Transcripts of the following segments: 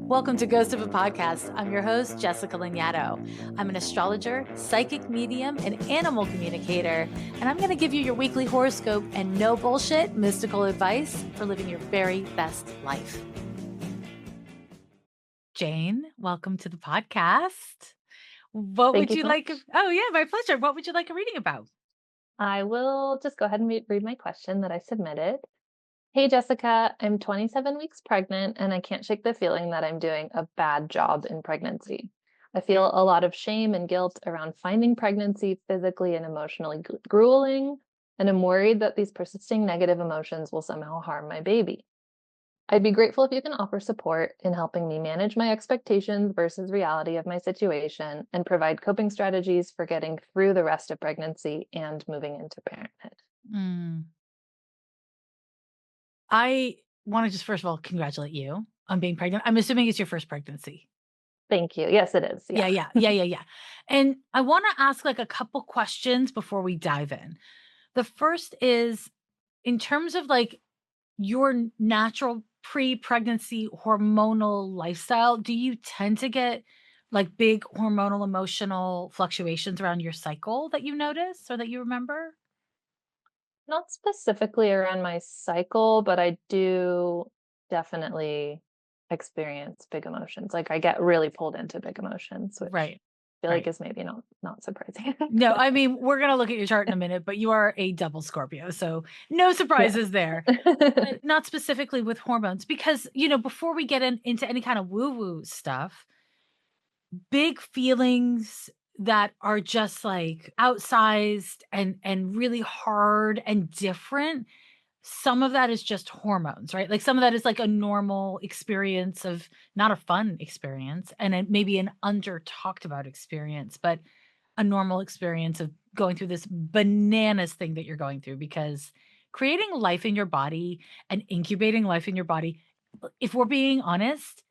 Welcome to Ghost of a Podcast. I'm your host, Jessica Lanyadoo. I'm an astrologer, psychic medium, and animal communicator, and I'm going to give you your weekly horoscope and no bullshit mystical advice for living your very best life. Jane, welcome to the podcast. What Thank would you you so like? much. Oh, yeah, my pleasure. What would you like a reading about? I will just go ahead and read my question that I submitted. Hey, Jessica, I'm 27 weeks pregnant and I can't shake the feeling that I'm doing a bad job in pregnancy. I feel a lot of shame and guilt around finding pregnancy physically and emotionally grueling, and I'm worried that these persisting negative emotions will somehow harm my baby. I'd be grateful if you can offer support in helping me manage my expectations versus reality of my situation and provide coping strategies for getting through the rest of pregnancy and moving into parenthood. Mm. I want to just, first of all, congratulate you on being pregnant. I'm assuming it's your first pregnancy. Thank you. Yes, it is. Yeah, Yeah. yeah, yeah, yeah, yeah. And I want to ask like a couple questions before we dive in. The first is in terms of like your natural pre-pregnancy hormonal lifestyle, do you tend to get like big hormonal emotional fluctuations around your cycle that you notice or that you remember? Not specifically around my cycle, but I do definitely experience big emotions. Like I get really pulled into big emotions, which Right. I feel like Right. is maybe not surprising. No, I mean, we're gonna look at your chart in a minute, but you are a double Scorpio, so no Yeah. surprises there. But not specifically with hormones because, before we get into any kind of woo-woo stuff, big feelings that are just like outsized and really hard and different, some of that is just hormones, right? Like some of that is like a normal experience of not a fun experience and maybe an under talked about experience, but a normal experience of going through this bananas thing that you're going through because creating life in your body and incubating life in your body, if we're being honest,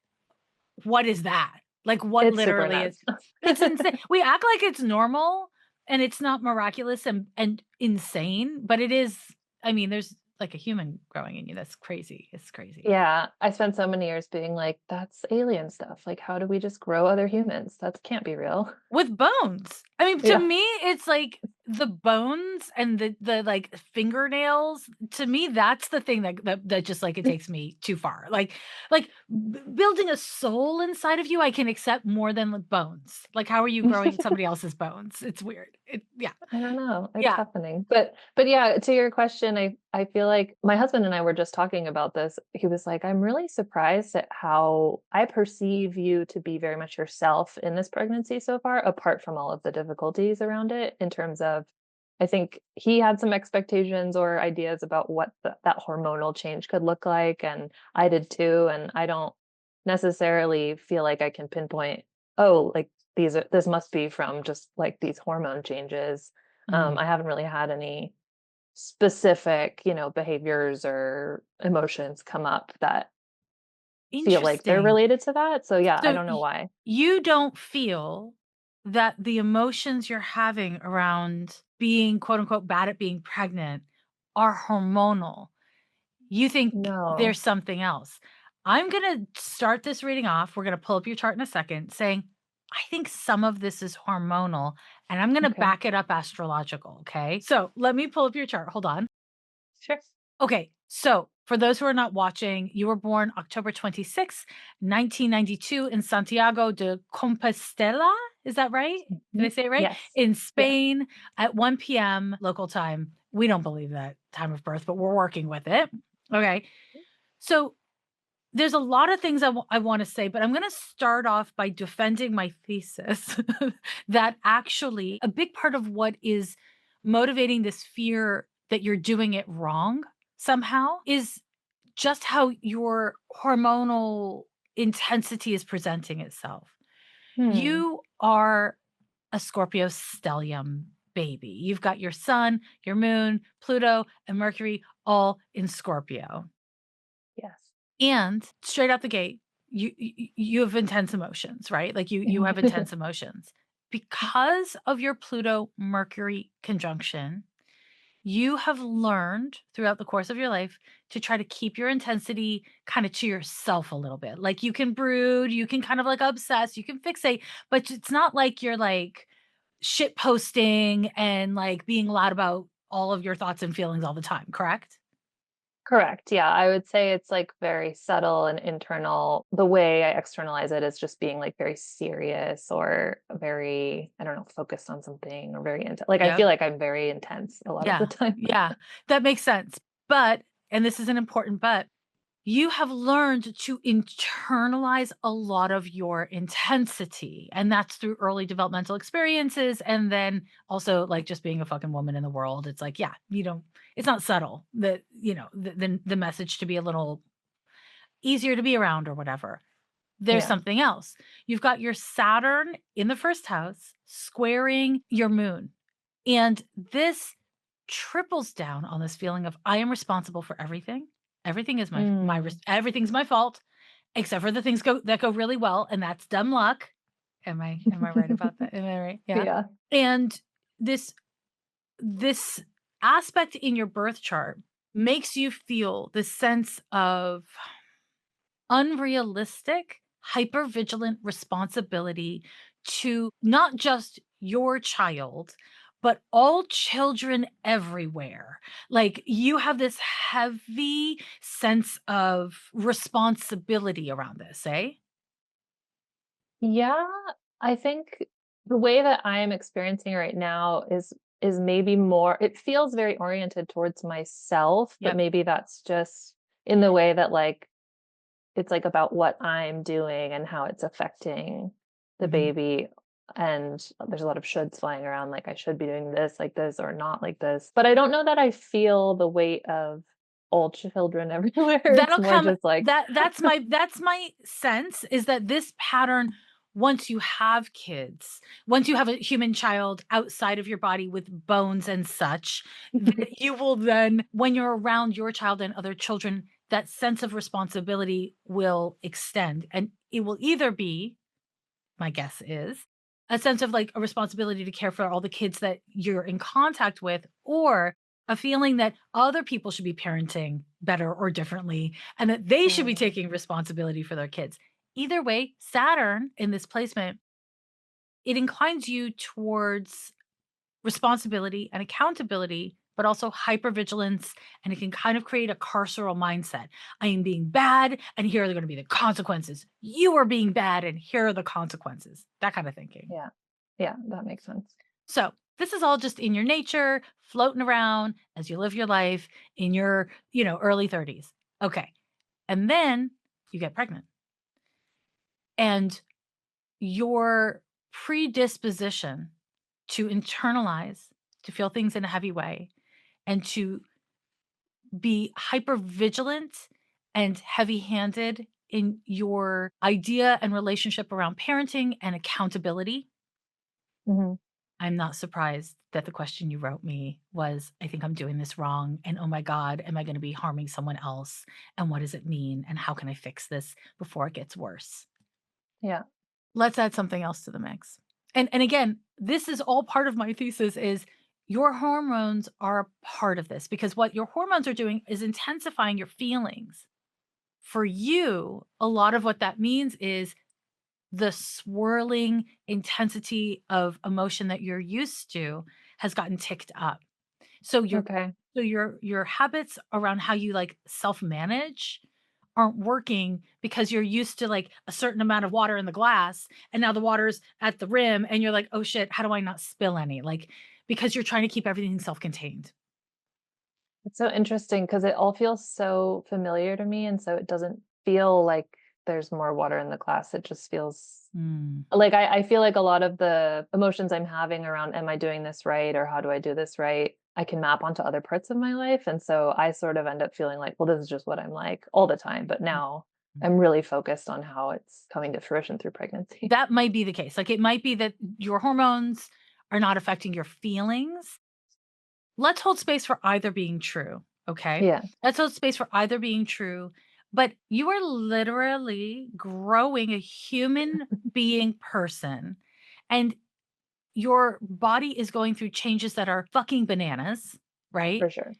what is that? Like what It's super literally is nuts. it's insane. We act like it's normal and it's not miraculous and insane, but it is. I mean, there's like a human growing in you. That's crazy. It's crazy. Yeah, I spent so many years being like, "That's alien stuff. Like, how do we just grow other humans? That can't be real." With bones. I mean, to Yeah. me, it's like the bones and the like fingernails. To me, that's the thing that just like it takes me too far. Like building a soul inside of you, I can accept more than like bones. Like, how are you growing somebody else's bones? It's weird. Yeah, I don't know. It's yeah. happening. But yeah, to your question, I feel like my husband and I were just talking about this. He was like, "I'm really surprised at how I perceive you to be very much yourself in this pregnancy so far, apart from all of the difficulties around it in terms of I think he had some expectations or ideas about what that hormonal change could look like, and I did too, and I don't necessarily feel like I can pinpoint, oh, like this must be from just like these hormone changes. Mm. I haven't really had any specific, behaviors or emotions come up that feel like they're Interesting. related to that. So yeah, I So don't know why. you don't feel that the emotions you're having around being quote unquote bad at being pregnant are hormonal. You think No. there's something else. I'm going to start this reading off. We're going to pull up your chart in a second saying, I think some of this is hormonal and I'm going to Okay. back it up astrological. Okay. So let me pull up your chart. Hold on. Sure. Okay, so for those who are not watching, you were born October 26, 1992 in Santiago de Compostela. Is that right? Did I Mhm. say it right? Yes. In Yeah. Spain at 1 p.m. local time. We don't believe that time of birth, but we're working with it. Okay. So there's a lot of things I want to say, but I'm going to start off by defending my thesis that actually a big part of what is motivating this fear that you're doing it wrong somehow is just how your hormonal intensity is presenting itself. Hmm. You are a Scorpio stellium baby. You've got your sun, your moon, Pluto, and Mercury all in Scorpio. Yes. And straight out the gate, you have intense emotions, right? Like you have intense emotions. Because of your Pluto Mercury conjunction, You have learned throughout the course of your life to try to keep your intensity kind of to yourself a little bit. Like you can brood, you can kind of like obsess, you can fixate, but it's not like you're like shit posting and like being loud about all of your thoughts and feelings all the time, correct? Correct, yeah, I would say it's, like, very subtle and internal. The way I externalize it is just being, like, very serious or very, I don't know, focused on something or very into like, I Yep. feel like I'm very intense a lot of the Yeah. time. Yeah. That makes sense. But, and this is an important but, you have learned to internalize a lot of your intensity, and that's through early developmental experiences, and then also, like, just being a fucking woman in the world. It's like, yeah, you don't it's not subtle that, the message to be a little easier to be around or whatever. There's Yeah. something else. You've got your Saturn in the 1st house squaring your moon, and this triples down on this feeling of I am responsible for everything. Everything is Mm. everything's my fault except for the things go really well, and that's dumb luck. Am I right about that? Am I right? Yeah. Yeah. And this this aspect in your birth chart makes you feel this sense of unrealistic, hypervigilant responsibility to not just your child, but all children everywhere. Like you have this heavy sense of responsibility around this, eh? Yeah, I think the way that I am experiencing right now is maybe more it feels very oriented towards myself, but Yep. maybe that's just in the way that, like, it's, like, about what I'm doing and how it's affecting the Mhm. baby, and there's a lot of shoulds flying around, like, I should be doing this like this or not like this, but I don't know that I feel the weight of all children everywhere, it's That'll more come just like that's my sense is that this pattern, once you have kids, once you have a human child outside of your body with bones and such, that you will then, when you're around your child and other children, that sense of responsibility will extend, and it will either be, my guess is, a sense of, like, a responsibility to care for all the kids that you're in contact with, or a feeling that other people should be parenting better or differently, and that they should be Mm, taking responsibility for their kids. Either way, Saturn in this placement, it inclines you towards responsibility and accountability, but also hypervigilance, and it can kind of create a carceral mindset. I am being bad, and here are going to be the consequences. You are being bad, and here are the consequences. That kind of thinking. yeah. Yeah, that makes sense. So, this is all just in your nature, floating around as you live your life in your, early 30s. Okay. And then you get pregnant. And your predisposition to internalize, to feel things in a heavy way, and to be hyper vigilant and heavy handed in your idea and relationship around parenting and accountability. Mhm. I'm not surprised that the question you wrote me was, I think I'm doing this wrong. And oh my God, am I going to be harming someone else? And what does it mean? And how can I fix this before it gets worse? Yeah. Let's add something else to the mix. And again, this is all part of my thesis is your hormones are a part of this because what your hormones are doing is intensifying your feelings. For you, a lot of what that means is the swirling intensity of emotion that you're used to has gotten ticked up. So Okay. your habits around how you, like, self-manage aren't working because you're used to, like, a certain amount of water in the glass, and now the water's at the rim, and you're like, "Oh, shit, how do I not spill any?" Like, because you're trying to keep everything self-contained. It's so interesting because it all feels so familiar to me, and so it doesn't feel like there's more water in the glass, it just feels Mm. like I feel like a lot of the emotions I'm having around, "Am I doing this right?" or "How do I do this right?" I can map onto other parts of my life, and so I sort of end up feeling like, "Well, this is just what I'm like all the time," but now Mhm. I'm really focused on how it's coming to fruition through pregnancy. That might be the case. Like, it might be that your hormones are not affecting your feelings. Let's hold space for either being true, okay? Yeah. Let's hold space for either being true, but you are literally growing a human being person, and your body is going through changes that are fucking bananas. right? For sure.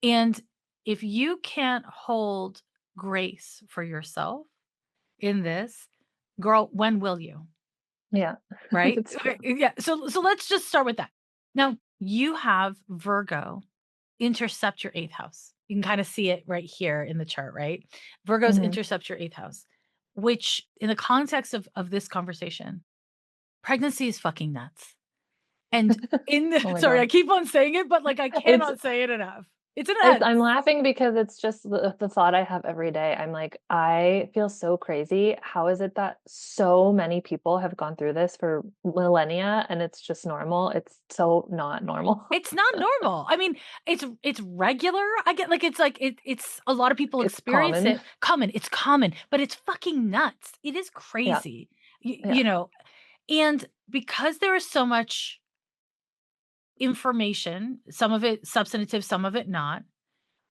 And if you can't hold grace for yourself in this, girl, when will you? Yeah. Right? It's true. Yeah. So let's just start with that. Now, you have Virgo intercept your 8th house. You can kind of see it right here in the chart, right? Virgos Mhm. intercept your 8th house, which in the context of this conversation, pregnancy is fucking nuts. And in the Oh my sorry, I god. keep on saying it, but like I It's cannot say it enough. It's I'm nuts. laughing because it's just the thought I have every day. I'm like, I feel so crazy. How is it that so many people have gone through this for millennia and it's just normal? It's so not normal. It's not normal. I mean, it's regular. I get like it's a lot of people It's experience common. it. Common. It's common, but it's fucking nuts. It is Yeah. crazy. Yeah. You know, and because there is so much information, some of it substantive, some of it not,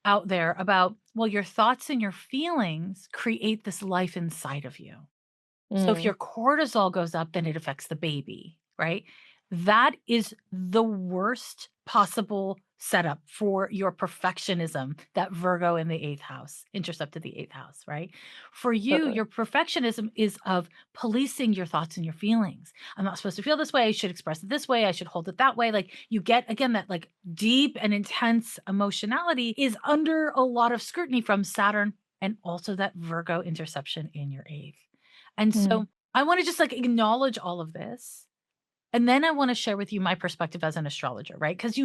out there about, well, your thoughts and your feelings create this life inside of you. So if Mm. your cortisol goes up, then it affects the baby, right? That is the worst possible setup for your perfectionism that Virgo in the 8th house intercepted the 8th house, right? For you, Totally. your perfectionism is of policing your thoughts and your feelings. I'm not supposed to feel this way. I should express it this way. I should hold it that way. Like you get, again, that like deep and intense emotionality is under a lot of scrutiny from Saturn and also that Virgo interception in your 8th. And Mm. so I want to just like acknowledge all of this. And then I want to share with you my perspective as an astrologer, right? Because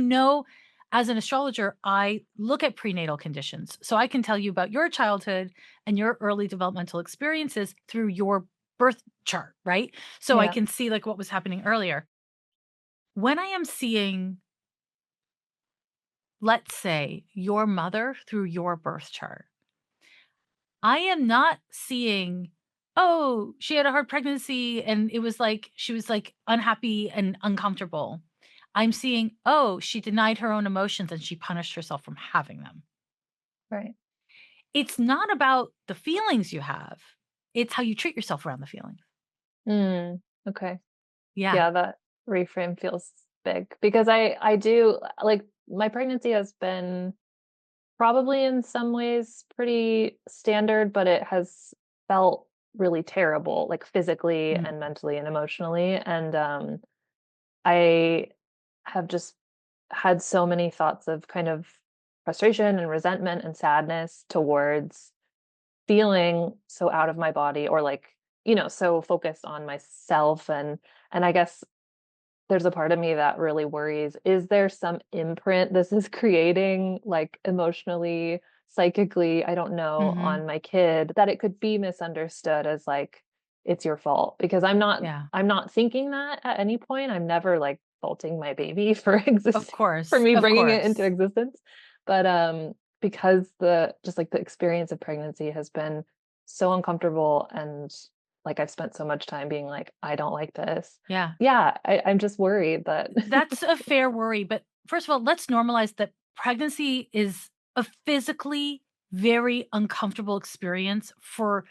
as an astrologer, I look at prenatal conditions. So I can tell you about your childhood and your early developmental experiences through your birth chart, right? So I Yeah. can see like what was happening earlier. When I am seeing, let's say, your mother through your birth chart, I am not seeing, "Oh, she had a hard pregnancy and it was like she was, like, unhappy and uncomfortable." I'm seeing, "Oh, she denied her own emotions and she punished herself from having them." Right. It's not about the feelings you have, it's how you treat yourself around the feelings. Mm. Okay. Yeah. Yeah, that reframe feels big because I do like my pregnancy has been probably in some ways pretty standard, but it has felt really terrible, like physically Mm, and mentally and emotionally. And I have just had so many thoughts of kind of frustration and resentment and sadness towards feeling so out of my body or like, so focused on myself and I guess there's a part of me that really worries, is there some imprint this is creating, like, emotionally, psychically, I don't know, mhm. on my kid, that it could be misunderstood as, like, "It's your fault," because Yeah. I'm not thinking that at any point, I'm never, like, faulting my baby for Of existing for course, me of bringing it into course. existence, but, because the experience of pregnancy has been so uncomfortable and, like, I've spent so much time being like, "I don't like this." Yeah. Yeah, I'm just worried that That's a fair worry, but first of all, let's normalize that pregnancy is a physically very uncomfortable experience for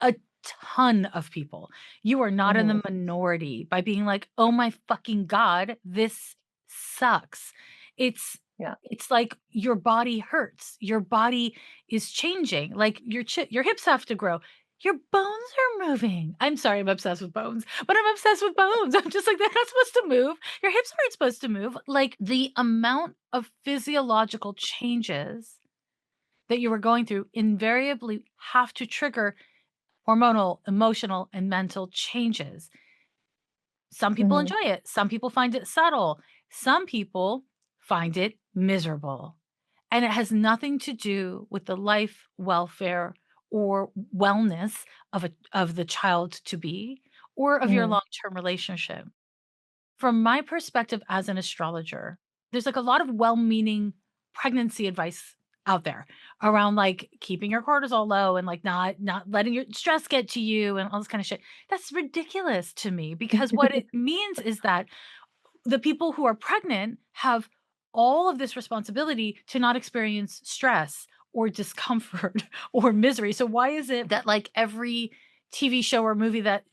a ton of people. You are not in the Mhm, minority by being like, "Oh my fucking god, this sucks." It's yeah, it's like your body hurts. Your body is changing. Like your hips have to grow. Your bones are moving. I'm sorry, I'm obsessed with bones, but I'm obsessed with bones. I'm just like, they're not supposed to move. Your hips aren't supposed to move. Like the amount of physiological changes that you are going through invariably have to trigger hormonal, emotional, and mental changes. Some people mhm, enjoy it. Some people find it subtle. Some people find it miserable. And it has nothing to do with the life welfare or wellness of the child to be or of your mhm, long-term relationship. From my perspective as an astrologer, there's like a lot of well-meaning pregnancy advice out there around like keeping your cortisol low and like not letting your stress get to you and all this kind of shit. That's ridiculous to me because what it means is that the people who are pregnant have all of this responsibility to not experience stress or discomfort or misery. So why is it that like every TV show or movie that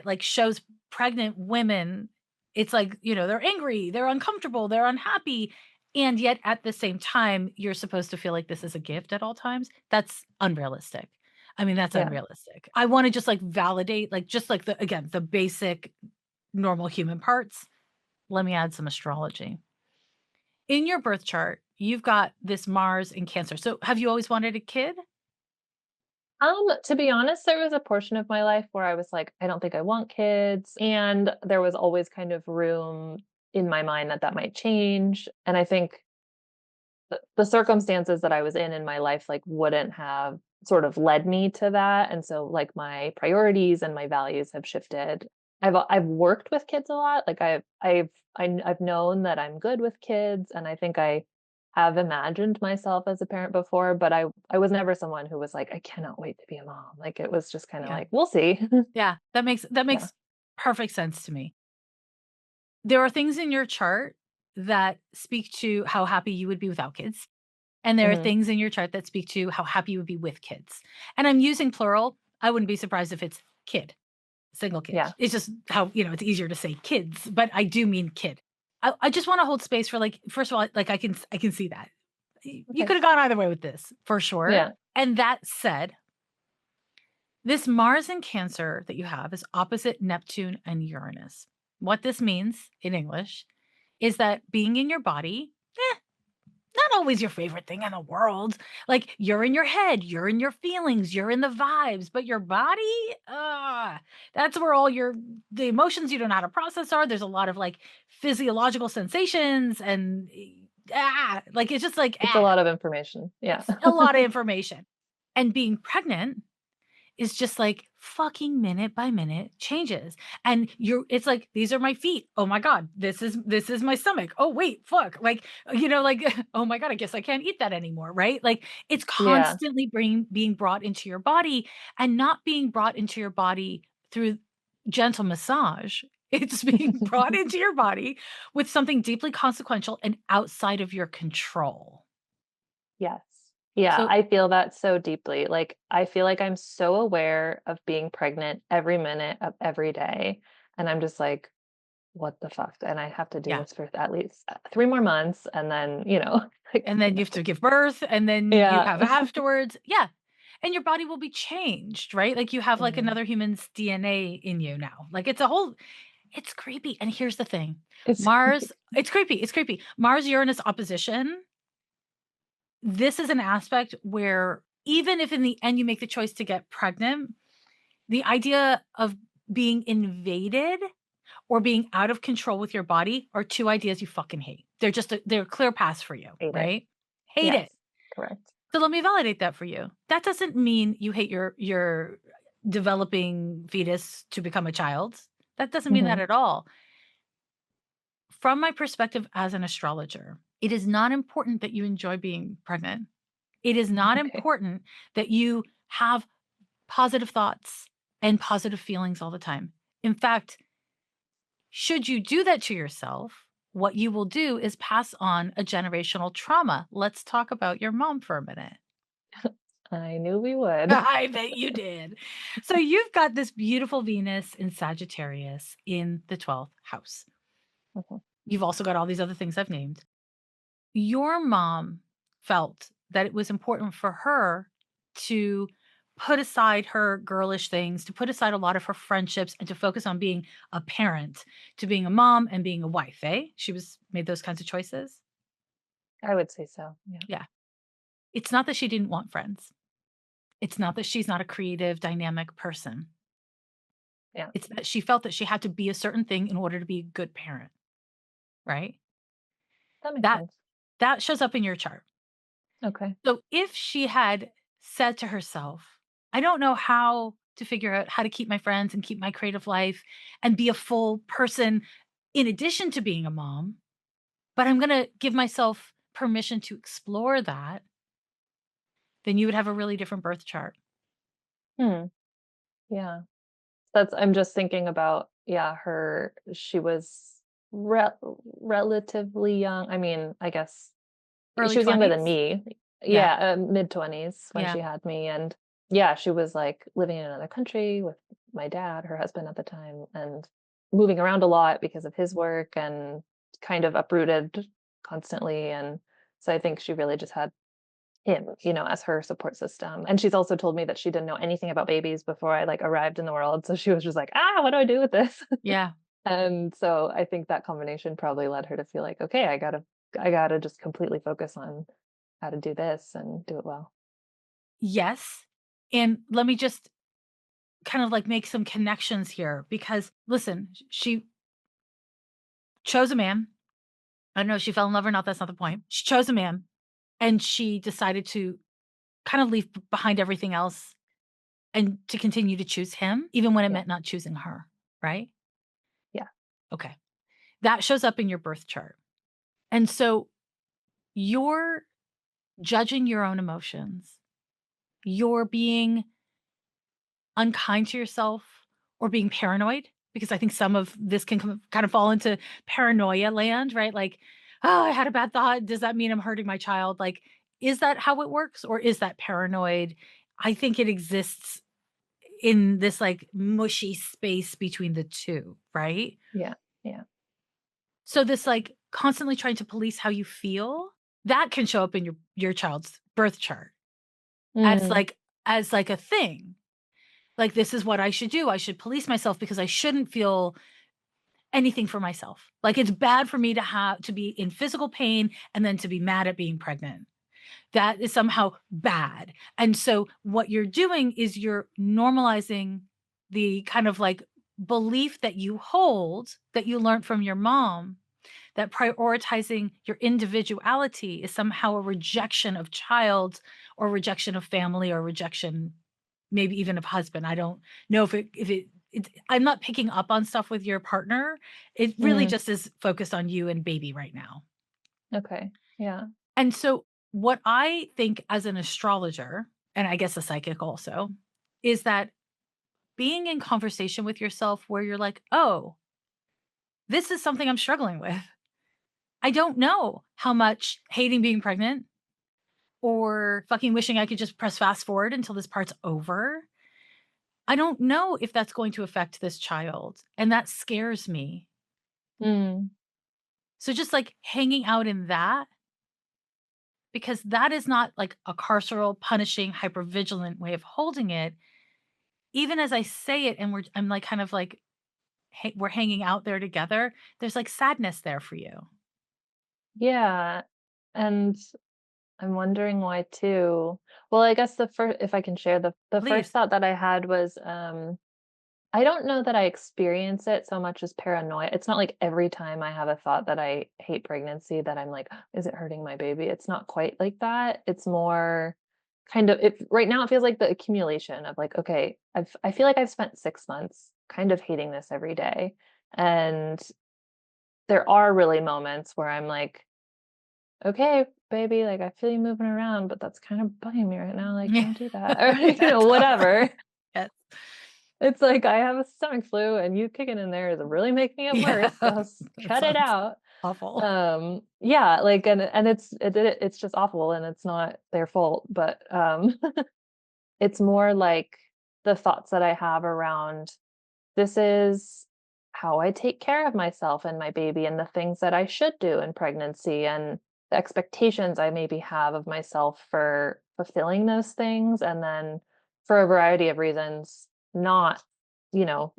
like shows pregnant women, it's like, they're angry, they're uncomfortable, they're unhappy. And yet at the same time, you're supposed to feel like this is a gift at all times. That's unrealistic. I mean, that's Yeah. unrealistic. I wanna just, like, validate, like, just like the again, the basic normal human parts. Let me add some astrology. In your birth chart, you've got this Mars in Cancer. So have you always wanted a kid? To be honest, there was a portion of my life where I was like, I don't think I want kids. And there was always kind of room in my mind that that might change. And I think the circumstances that I was in my life, like, wouldn't have sort of led me to that, and so, like, my priorities and my values have shifted. I've worked with kids a lot, like, I've known that I'm good with kids, and I think I have imagined myself as a parent before, but I was never someone who was like, "I cannot wait to be a mom." Like, it was just kinda Yeah. like, "We'll see." Yeah. That Yeah. makes perfect sense to me. There are things in your chart that speak to how happy you would be without kids. And there are Mhm. things in your chart that speak to how happy you would be with kids. And I'm using plural. I wouldn't be surprised if it's kid, single kid. Yeah. It's just how, it's easier to say kids, but I do mean kid. I just want to hold space for, like, first of all, like, I can see that. You Okay. could have gone either way with this for sure. Yeah. And that said, this Mars in Cancer that you have is opposite Neptune and Uranus. What this means in English is that being in your body, not always your favorite thing in the world. Like, you're in your head, you're in your feelings, you're in the vibes, but your body, that's where all the emotions you don't know how to process are. There's a lot of, like, physiological sensations and like, it's just like, It's a lot of information. Yeah. it's a lot of information. And being pregnant is just like fucking minute by minute changes. And it's like, these are my feet. Oh my God, this is my stomach. Oh wait, fuck. Like, like, oh my God, I guess I can't eat that anymore. Right. Like, it's Yeah. constantly being brought into your body, and not being brought into your body through gentle massage. It's being brought into your body with something deeply consequential and outside of your control. Yes. Yeah, So I feel that so deeply. Like, I feel like I'm so aware of being pregnant every minute of every day. And I'm just like, what the fuck? And I have to do yeah. this for at least 3 more months. And then, like, And then you have to give birth, and then you yeah. have afterwards. Yeah. And your body will be changed, right? Like, you have, like, Mhm. another human's DNA in you now. Like, it's creepy. And here's the thing. It's, Mars, it's creepy. It's creepy. Mars Uranus opposition. This is an aspect where, even if in the end you make the choice to get pregnant, the idea of being invaded or being out of control with your body are two ideas you fucking hate. They're clear paths for you, hate it. right? Hate Yes. it. Correct. So let me validate that for you. That doesn't mean you hate your developing fetus to become a child. That doesn't mean that Hmm. at all. From my perspective as an astrologer, it is not important that you enjoy being pregnant. It is not Okay. important that you have positive thoughts and positive feelings all the time. In fact, should you do that to yourself, what you will do is pass on a generational trauma. Let's talk about your mom for a minute. I knew we would. I bet you did. So you've got this beautiful Venus in Sagittarius in the 12th house. Mhm. You've also got all these other things I've named. Your mom felt that it was important for her to put aside her girlish things, to put aside a lot of her friendships, and to focus on being a parent, to being a mom and being a wife, eh? She was made those kinds of choices. I would say so. Yeah. Yeah. It's not that she didn't want friends. It's not that she's not a creative, dynamic person. Yeah. It's that she felt that she had to be a certain thing in order to be a good parent, right? That makes That sense. that shows up in your chart. Okay. So if she had said to herself, "I don't know how to figure out how to keep my friends and keep my creative life and be a full person in addition to being a mom, but I'm gonna give myself permission to explore that," then you would have a really different birth chart. Hmm. Yeah. I'm just thinking about, yeah, she was relatively young. I mean, I guess Early she was younger than 20s? me. Yeah, Yeah, mid-20s when yeah. she had me, and yeah, she was, like, living in another country with my dad, her husband at the time, and moving around a lot because of his work, and kind of uprooted constantly. And so I think she really just had him, as her support system. And she's also told me that she didn't know anything about babies before I like arrived in the world. So she was just like, what do I do with this? Yeah. And so I think that combination probably led her to feel like, okay, I gotta just completely focus on how to do this and do it well. Yes. And let me just kind of like make some connections here because listen, she chose a man. I don't know if she fell in love or not. That's not the point. She chose a man and she decided to kind of leave behind everything else and to continue to choose him, even when it Yeah. meant not choosing her. Right. Yeah. Okay. That shows up in your birth chart. And so you're judging your own emotions. You're being unkind to yourself or being paranoid because I think some of this can kind of fall into paranoia land, right? Like, oh, I had a bad thought. Does that mean I'm hurting my child? Like, is that how it works or is that paranoid? I think it exists in this like mushy space between the two, right? Yeah. Yeah. So this like constantly trying to police how you feel, that can show up in your child's birth chart as Mm, like as like a thing. Like this is what I should do. I should police myself because I shouldn't feel anything for myself. Like it's bad for me to have to be in physical pain and then to be mad at being pregnant. That is somehow bad. And so what you're doing is you're normalizing the kind of like belief that you hold that you learned from your mom that prioritizing your individuality is somehow a rejection of child or rejection of family or rejection maybe even of husband. I don't know if it I'm not picking up on stuff with your partner. It really mm, just is focused on you and baby right now. okay. Yeah. And so what I think as an astrologer, and I guess a psychic also, is that being in conversation with yourself where you're like, "Oh, this is something I'm struggling with. I don't know how much hating being pregnant or fucking wishing I could just press fast forward until this part's over. I don't know if that's going to affect this child, and that scares me." Mm, So just, like, hanging out in that, because that is not, like, a carceral, punishing, hypervigilant way of holding it. Even as I say it and I'm, like, kind of, like, we're hanging out there together, there's, like, sadness there for you. yeah. And I'm wondering why too. Well, I guess if I can share the first Please. thought that I had was I don't know that I experience it so much as paranoia. It's not like every time I have a thought that I hate pregnancy that I'm like, is it hurting my baby? It's not quite like that. It's more kind of it right now it feels like the accumulation of like, okay, I feel like I've spent 6 months kind of hating this every day. And there are really moments where I'm like, okay, baby, like I feel you moving around, but that's kind of bugging me right now. Like, Yeah. don't do that. Or, Yeah, whatever. totally. Yes. It's like I have a stomach flu and you kicking in there is really making it Yeah. worse. So That cut it sounds out. awful. Yeah, like and it's just awful and it's not their fault, but it's more like the thoughts that I have around this is how I take care of myself and my baby and the things that I should do in pregnancy and the expectations I maybe have of myself for fulfilling those things. And then for a variety of reasons, not, you know,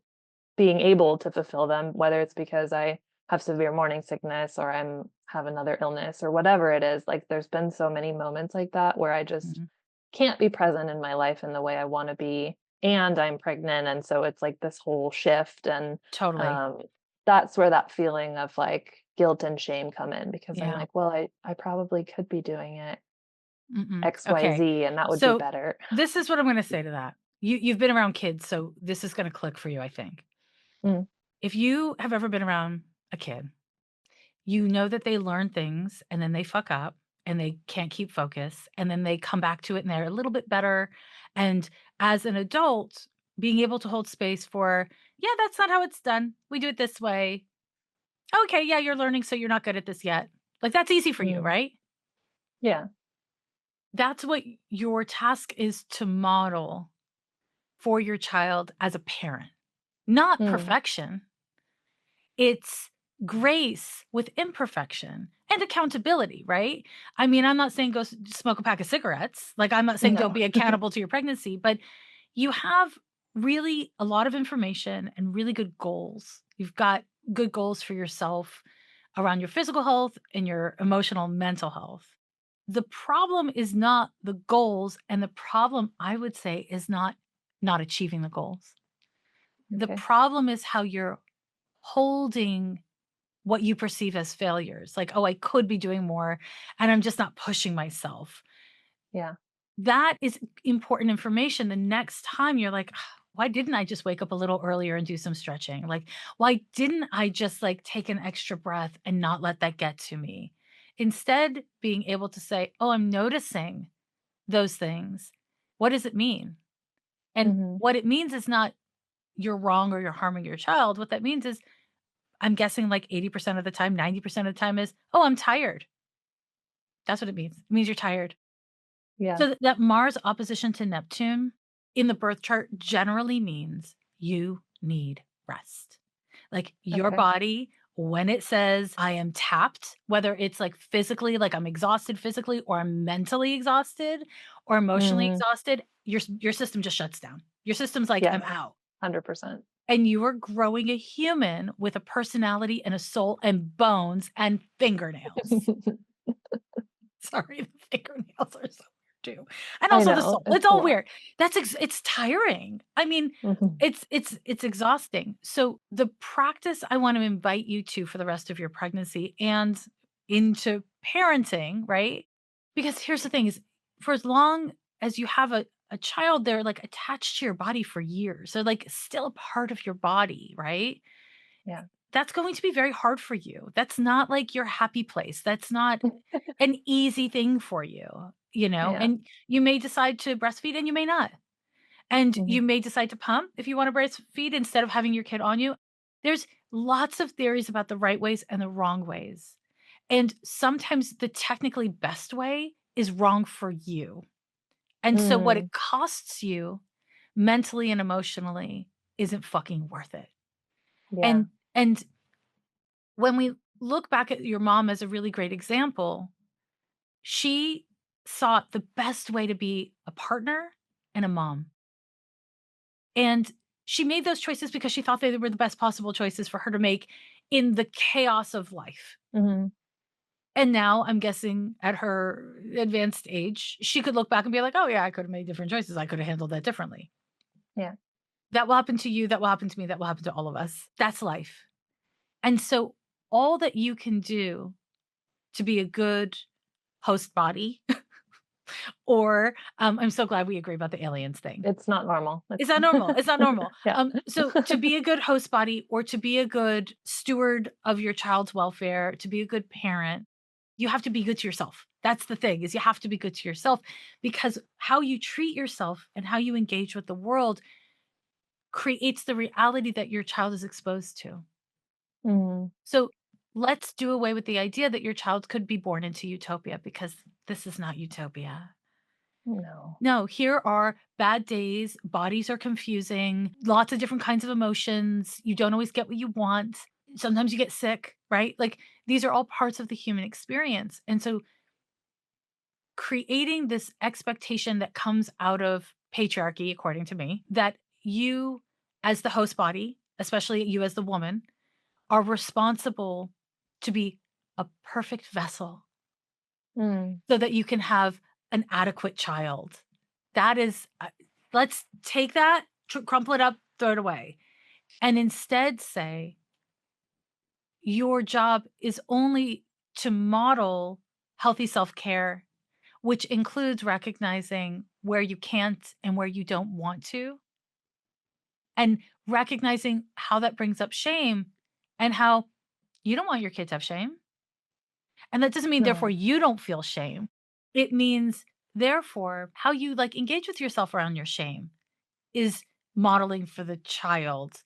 being able to fulfill them, whether it's because I have severe morning sickness or have another illness or whatever it is. Like there's been so many moments like that where I just Mhm. can't be present in my life in the way I want to be. And I'm pregnant. And so it's like this whole shift. And Totally. um, that's where that feeling of like guilt and shame come in because I'm Yeah. like, well, I probably could be doing it Mm-mm. Okay. XYZ and that would be So better. this is what I'm gonna say to that. You've been around kids, so this is gonna click for you, I think. Mm, If you have ever been around a kid, you know that they learn things and then they fuck up and they can't keep focus and then they come back to it and they're a little bit better. And as an adult, being able to hold space for, yeah, that's not how it's done. We do it this way. Okay, yeah, you're learning, so you're not good at this yet. Like that's easy for you, mm, right? yeah. That's what your task is to model for your child as a parent, not Mm, perfection. It's grace with imperfection and accountability, right? I mean, I'm not saying go smoke a pack of cigarettes. Like, I'm not saying don't No. be accountable to your pregnancy, but you have really a lot of information and really good goals. You've got good goals for yourself around your physical health and your emotional, mental health. The problem is not the goals, and the problem, I would say, is not achieving the goals. The Okay. problem is how you're holding what you perceive as failures. Like, "Oh, I could be doing more, and I'm just not pushing myself." Yeah. That is important information the next time you're like, "Ah, why didn't I just wake up a little earlier and do some stretching? Like, why didn't I just, like, take an extra breath and not let that get to me?" Instead, being able to say, "Oh, I'm noticing those things. What does it mean?" And Mhm. what it means is not you're wrong or you're harming your child. What that means is, I'm guessing like 80% of the time, 90% of the time is, "Oh, I'm tired." That's what it means. It means you're tired. Yeah. So that Mars opposition to Neptune in the birth chart generally means you need rest. Like your Okay. body, when it says, "I am tapped," whether it's like physically, like I'm exhausted physically, or I'm mentally exhausted or emotionally Mhm. exhausted, your system just shuts down. Your system's like, "I'm Yes. out." 100%. And you are growing a human with a personality and a soul and bones and fingernails. Sorry, the fingernails are so weird too. And I also the know, soul. It's it's a all lot. weird. It's tiring. I mean, Mhm. it's exhausting. So the practice I want to invite you to for the rest of your pregnancy and into parenting, right? Because here's the thing is for as long as you have a child, they're like attached to your body for years. They're like still a part of your body, right? Yeah. That's going to be very hard for you. That's not like your happy place. That's not an easy thing for you, you know, Yeah. and you may decide to breastfeed and you may not. And Mhm. you may decide to pump if you want to breastfeed instead of having your kid on you. There's lots of theories about the right ways and the wrong ways. And sometimes the technically best way is wrong for you. And so what Mm. it costs you mentally and emotionally isn't fucking worth it. Yeah. And when we look back at your mom as a really great example, she sought the best way to be a partner and a mom. And she made those choices because she thought they were the best possible choices for her to make in the chaos of life. Mhm. And now I'm guessing at her advanced age, she could look back and be like, "Oh, yeah, I could have made different choices. I could have handled that differently." Yeah. That will happen to you. That will happen to me. That will happen to all of us. That's life. And so, all that you can do to be a good host body, or I'm so glad we agree about the aliens thing. It's not normal. Is It's that normal? It's not normal. yeah. So to be a good host body or to be a good steward of your child's welfare, to be a good parent, you have to be good to yourself. That's the thing is you have to be good to yourself because how you treat yourself and how you engage with the world creates the reality that your child is exposed to. Mhm. So let's do away with the idea that your child could be born into utopia because this is not utopia. No. No, here are bad days, bodies are confusing, lots of different kinds of emotions. You don't always get what you want. Sometimes you get sick, right? Like these are all parts of the human experience. And so creating this expectation that comes out of patriarchy, according to me, that you as the host body, especially you as the woman, are responsible to be a perfect vessel Mm. so that you can have an adequate child. That is, let's take that, crumple it up, throw it away, and instead say, your job is only to model healthy self care, which includes recognizing where you can't and where you don't want to, and recognizing how that brings up shame and how you don't want your kids to have shame. And that doesn't mean, therefore, No. you don't feel shame. It means, therefore, how you like engage with yourself around your shame is modeling for the child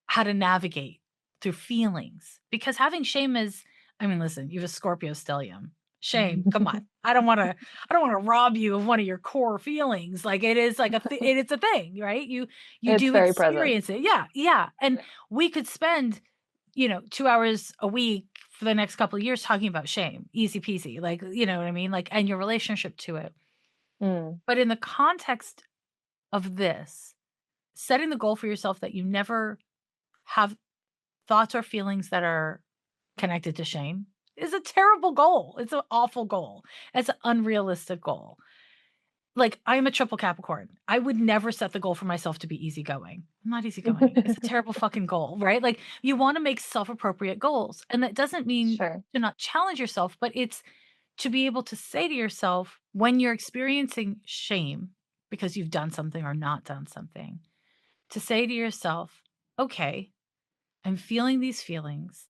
how to navigate through feelings. Because having shame is, I mean, listen, you have a Scorpio stellium. Shame, come on. I don't wanna rob you of one of your core feelings. Like it is like it's a thing, right? You It's do very present. experience it. Yeah, yeah. And we could spend 2 hours a week for the next couple of years talking about shame, easy peasy, like, you know what I mean? Like, and your relationship to it. Mm. But in the context of this, setting the goal for yourself that you never have thoughts or feelings that are connected to shame is a terrible goal. It's an awful goal. It's an unrealistic goal. Like, I am a triple Capricorn. I would never set the goal for myself to be easygoing. I'm not easygoing. It's a terrible fucking goal, right? Like, you wanna make self-appropriate goals, and that doesn't mean Sure. to not challenge yourself, but it's to be able to say to yourself when you're experiencing shame because you've done something or not done something, to say to yourself, "Okay, I'm feeling these feelings.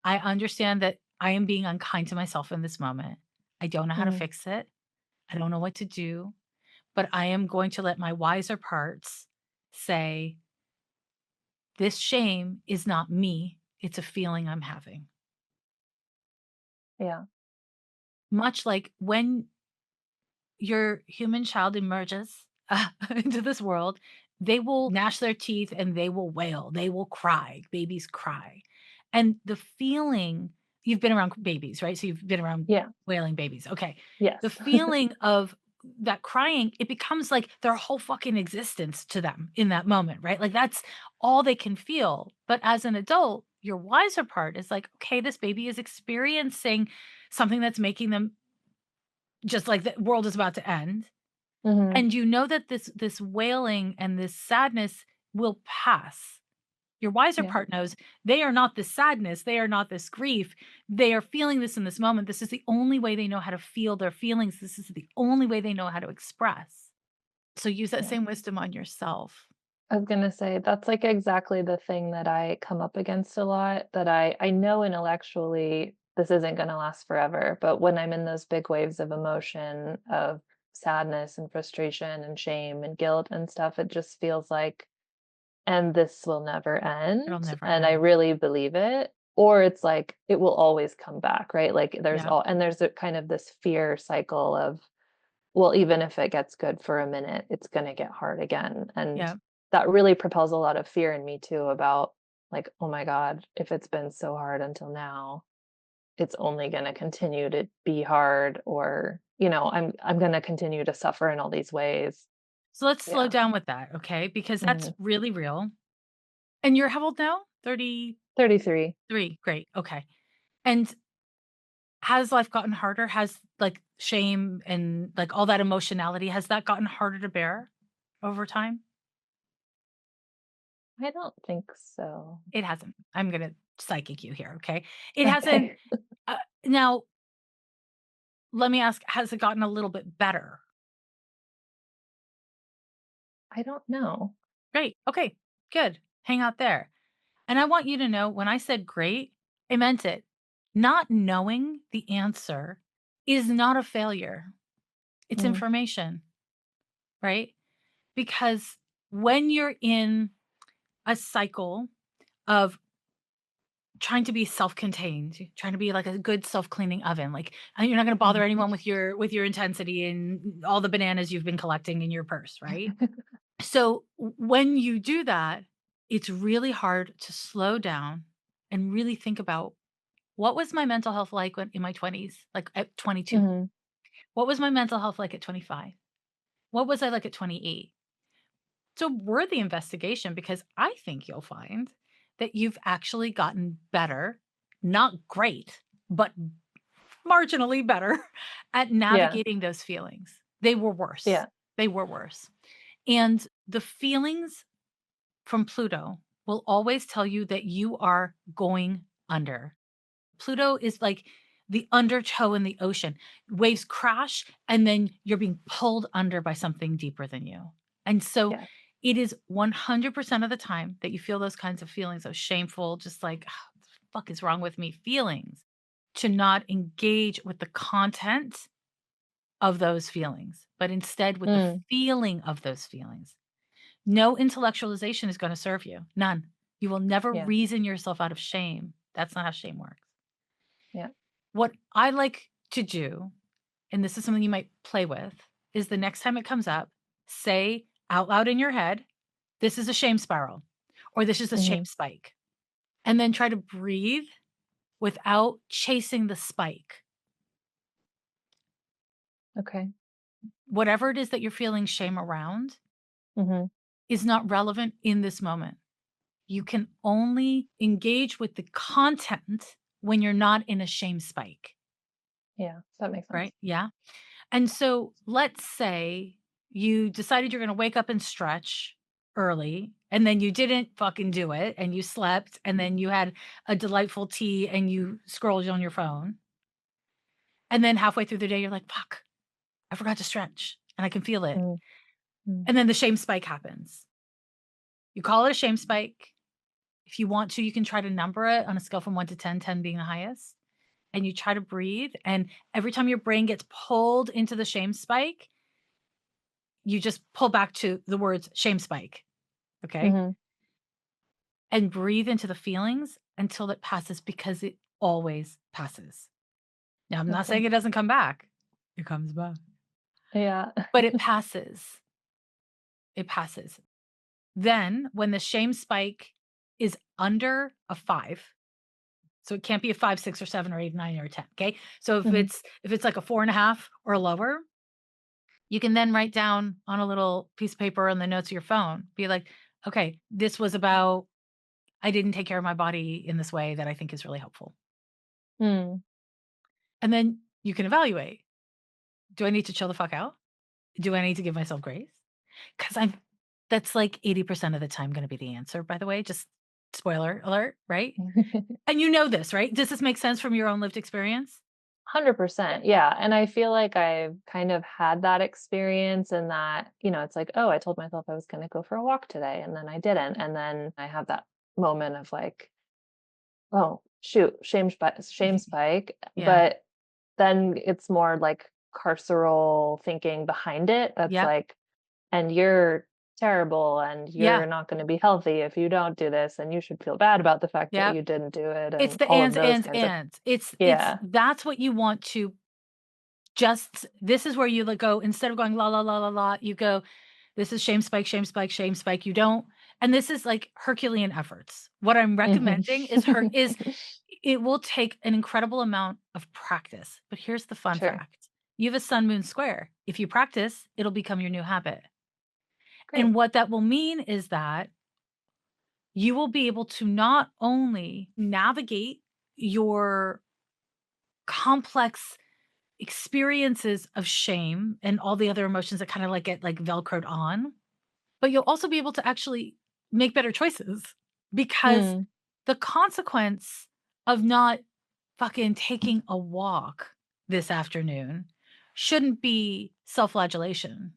I understand that I am being unkind to myself in this moment. I don't know how to Mm. fix it. I don't know what to do. But I am going to let my wiser parts say, this shame is not me. It's a feeling I'm having. Yeah. Much like when your human child emerges into this world, they will gnash their teeth and they will wail. They will cry. Babies cry. And the feeling, you've been around babies, right? So you've been around Yeah. wailing babies. Okay. The Yes. feeling of that crying, it becomes like their whole fucking existence to them in that moment, right? Like that's all they can feel. But as an adult, your wiser part is like, okay, this baby is experiencing something that's making them just like the world is about to end. Mhm. And you know that this wailing and this sadness will pass. Your wiser Yeah. part knows they are not this sadness, they are not this grief. They are feeling this in this moment. This is the only way they know how to feel their feelings. This is the only way they know how to express. So use that Yeah. same wisdom on yourself. I was gonna say that's like exactly the thing that I come up against a lot that I know intellectually this isn't gonna last forever, but when I'm in those big waves of emotion of sadness and frustration and shame and guilt and stuff, it just feels like, and this will never It'll end. never And I end. really believe it. Or it's like it will always come back, right? Like Yeah. there's a kind of this fear cycle of, well, even if it gets good for a minute, it's gonna get hard again, and Yeah. that really propels a lot of fear in me too about, like, "Oh my god, if it's been so hard until now, it's only gonna continue to be hard," or, I'm gonna continue to suffer in all these ways. So let's slow Yeah. down with that, okay? Because that's Mhm. really real. And you're how old now? 33. 33. Great. Okay. And has life gotten harder? Has, like, shame and, like, all that emotionality, has that gotten harder to bear over time? I don't think so. It hasn't. I'm gonna psychic you here, okay? It hasn't Okay. now, let me ask, has it gotten a little bit better? I don't know. Great. Okay, good. Hang out there. And I want you to know when I said great, I meant it. Not knowing the answer is not a failure. It's Mm, information, right? Because when you're in a cycle of trying to be self-contained, trying to be like a good self-cleaning oven, like, you're not gonna bother mhm. anyone with your intensity and all the bananas you've been collecting in your purse, right? So, when you do that, it's really hard to slow down and really think about, "What was my mental health like when in my 20s, like, at 22? Mhm. What was my mental health like at 25? What was I like at 28?" It's a worthy investigation because I think you'll find that you've actually gotten better, not great, but marginally better at Yeah, navigating those feelings. They were worse. yeah. They were worse. And the feelings from Pluto will always tell you that you are going under. Pluto is like the undertow in the ocean. Waves crash, and then you're being pulled under by something deeper than you. And so Yeah. it is 100% of the time that you feel those kinds of feelings, those shameful, just like, "Ah, what the fuck is wrong with me feelings, to not engage with the content of those feelings, but instead with the Mm, feeling of those feelings. No intellectualization is going to serve you. None. You will never yeah, reason yourself out of shame. That's not how shame works. yeah. What I like to do, and this is something you might play with, is the next time it comes up, say out loud in your head, this is a shame spiral or this is a shame Mhm. spike. and then try to breathe without chasing the spike. Okay. Whatever it is that you're feeling shame around Mhm. is not relevant in this moment. You can only engage with the content when you're not in a shame spike, Yeah, that makes sense. right? Yeah. And so let's say you decided you're going to wake up and stretch early and then you didn't fucking do it and you slept and then you had a delightful tea and you scrolled on your phone. And then halfway through the day, you're like, fuck, I forgot to stretch and I can feel it. Mm, mm, And then the shame spike happens. You call it a shame spike. If you want to, you can try to number it on a scale from 1 to 10, 10 being the highest. And you try to breathe. And every time your brain gets pulled into the shame spike, you just pull back to the words shame spike. Okay. mhm. And breathe into the feelings until it passes because it always passes. Now, I'm not saying Okay. it doesn't come back, it comes back, Yeah. but it passes. It passes. Then, when the shame spike is under a 5, so it can't be a 5, 6, or 7, or 8, 9, or 10. Okay. So Mhm, if it's like a 4.5 or lower, you can then write down on a little piece of paper on the notes of your phone, be like, okay, this was about I didn't take care of my body in this way that I think is really helpful. mm. And then you can evaluate. Do I need to chill the fuck out? Do I need to give myself grace? Because I'm that's like 80% of the time going to be the answer, by the way. Just spoiler alert, right? And you know this, right? Does this make sense from your own lived experience? 100%, yeah, and I feel like I've kind of had that experience and that, it's like, "Oh, I told myself I was gonna go for a walk today, and then I didn't," and then I have that moment of like, "Oh, shoot, shame spike," Yeah. but then it's more like carceral thinking behind it that's Yep. like, "And you're terrible, and Yeah. you're not gonna be healthy if you don't do this, and you should feel bad about the fact that Yep. you didn't do it," It's and the all of ands, those ands, kinds of. ands. It's Yeah. that's what you want to just this is where you like go instead of going la la la la la, you go, this is shame spike, shame spike, shame spike. You don't and this is like Herculean efforts. What I'm Mhm. recommending is it will take an incredible amount of practice. But here's the fun Sure. fact. You have a sun moon square. If you practice, it'll become your new habit. And Great. what that will mean is that you will be able to not only navigate your complex experiences of shame and all the other emotions that kind of like get like velcroed on, but you'll also be able to actually make better choices because Mm, the consequence of not fucking taking a walk this afternoon shouldn't be self-flagellation.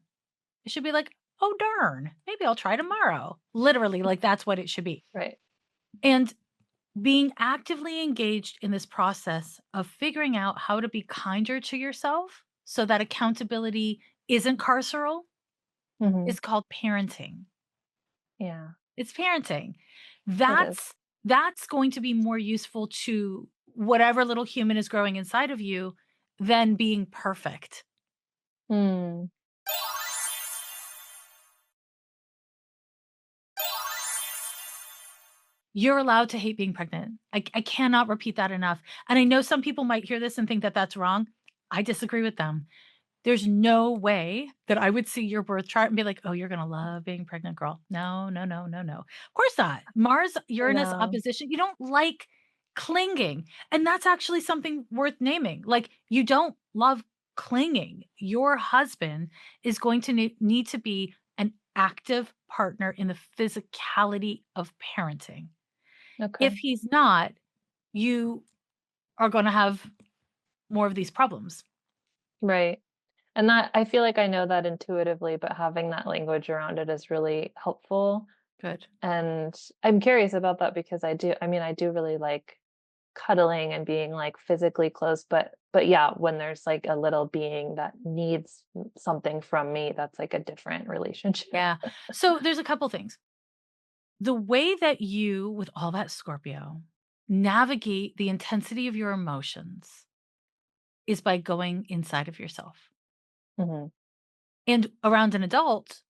It should be like, "Oh darn, maybe I'll try tomorrow." Literally, like that's what it should be. right. And being actively engaged in this process of figuring out how to be kinder to yourself so that accountability isn't carceral Mhm. is called parenting. Yeah, It's parenting. it is. That's going to be more useful to whatever little human is growing inside of you than being perfect. Mm, You're allowed to hate being pregnant. I cannot repeat that enough. And I know some people might hear this and think that that's wrong. I disagree with them. There's no way that I would see your birth chart and be like, "Oh, you're gonna love being pregnant, girl." No, no, no, no, no. Of course not. Mars, I Uranus know. opposition, you don't like clinging, and that's actually something worth naming. Like, you don't love clinging. Your husband is going to need to be an active partner in the physicality of parenting. If Okay. he's not, you are gonna have more of these problems. Right. And that I feel like I know that intuitively, but having that language around it is really helpful. Good. And I'm curious about that because I do really like cuddling and being like physically close, but yeah, when there's like a little being that needs something from me, that's like a different relationship. Yeah. So, there's a couple things. The way that you, with all that Scorpio, navigate the intensity of your emotions is by going inside of yourself. Mhm. And around an adult,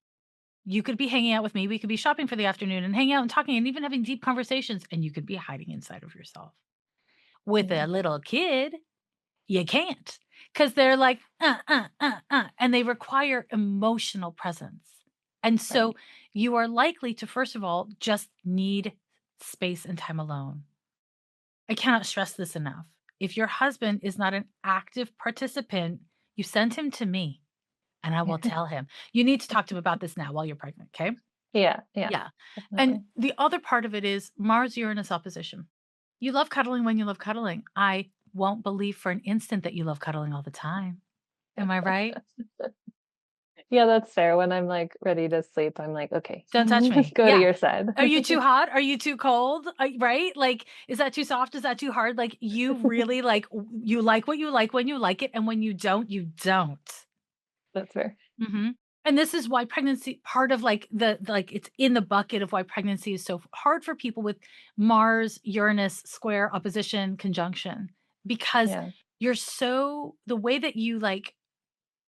You could be hanging out with me, we could be shopping for the afternoon and hanging out and talking and even having deep conversations, and you could be hiding inside of yourself. With a Mm, little kid, you can't, not because 'cause they're like, and they require emotional presence. And so right. you are likely to, first of all, just need space and time alone. I cannot stress this enough. If your husband is not an active participant, you send him to me and I will tell him. You need to talk to him about this now while you're pregnant, okay? Yeah, yeah, Yeah. And definitely. the other part of it is Mars Uranus opposition. You love cuddling when you love cuddling. I won't believe for an instant that you love cuddling all the time. Am I right? Yeah, that's fair. When I'm, like, ready to sleep, I'm like, "Okay, Don't touch me. go to Yeah. your side." Are you too hot? Are you too cold? Right? Like, is that too soft? Is that too hard? Like, you really you like what you like when you like it, and when you don't, you don't. That's fair. Mhm. And this is why pregnancy part of like like it's in the bucket of why pregnancy is so hard for people with Mars, Uranus square opposition conjunction because Yeah. the way that you like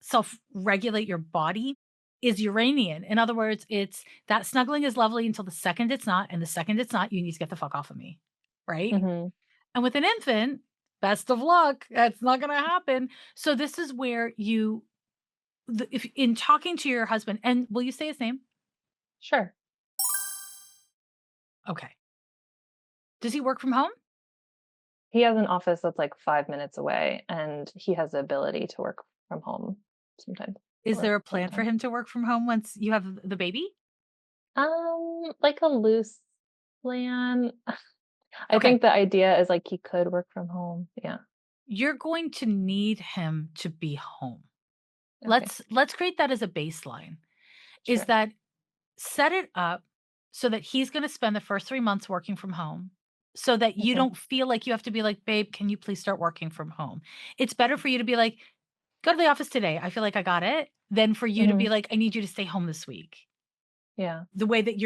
self-regulate your body is Uranian. In other words, it's that snuggling is lovely until the second it's not, and the second it's not, you need to get the fuck off of me. Right? Mhm. And with an infant, best of luck. That's not going to happen. So this is where if in talking to your husband, and will you say his name? Sure. Okay. Does he work from home? He has an office that's, like, 5 minutes away, and he has the ability to work from home sometimes Is or there a all the plan for time. him to work from home once you have the baby? Like a loose plan. I Okay. think the idea is, like, he could work from home. Yeah. You're going to need him to be home. Okay. Let's create that as a baseline. Is Sure. that set it up so that he's going to spend the first 3 months working from home so that you Okay. don't feel like you have to be like, "Babe, can you please start working from home?" It's better for you to be like, "Go to the office today. I feel like I got it," than for you to be Mhm. like, "I need you to stay home this week." Yeah. The way that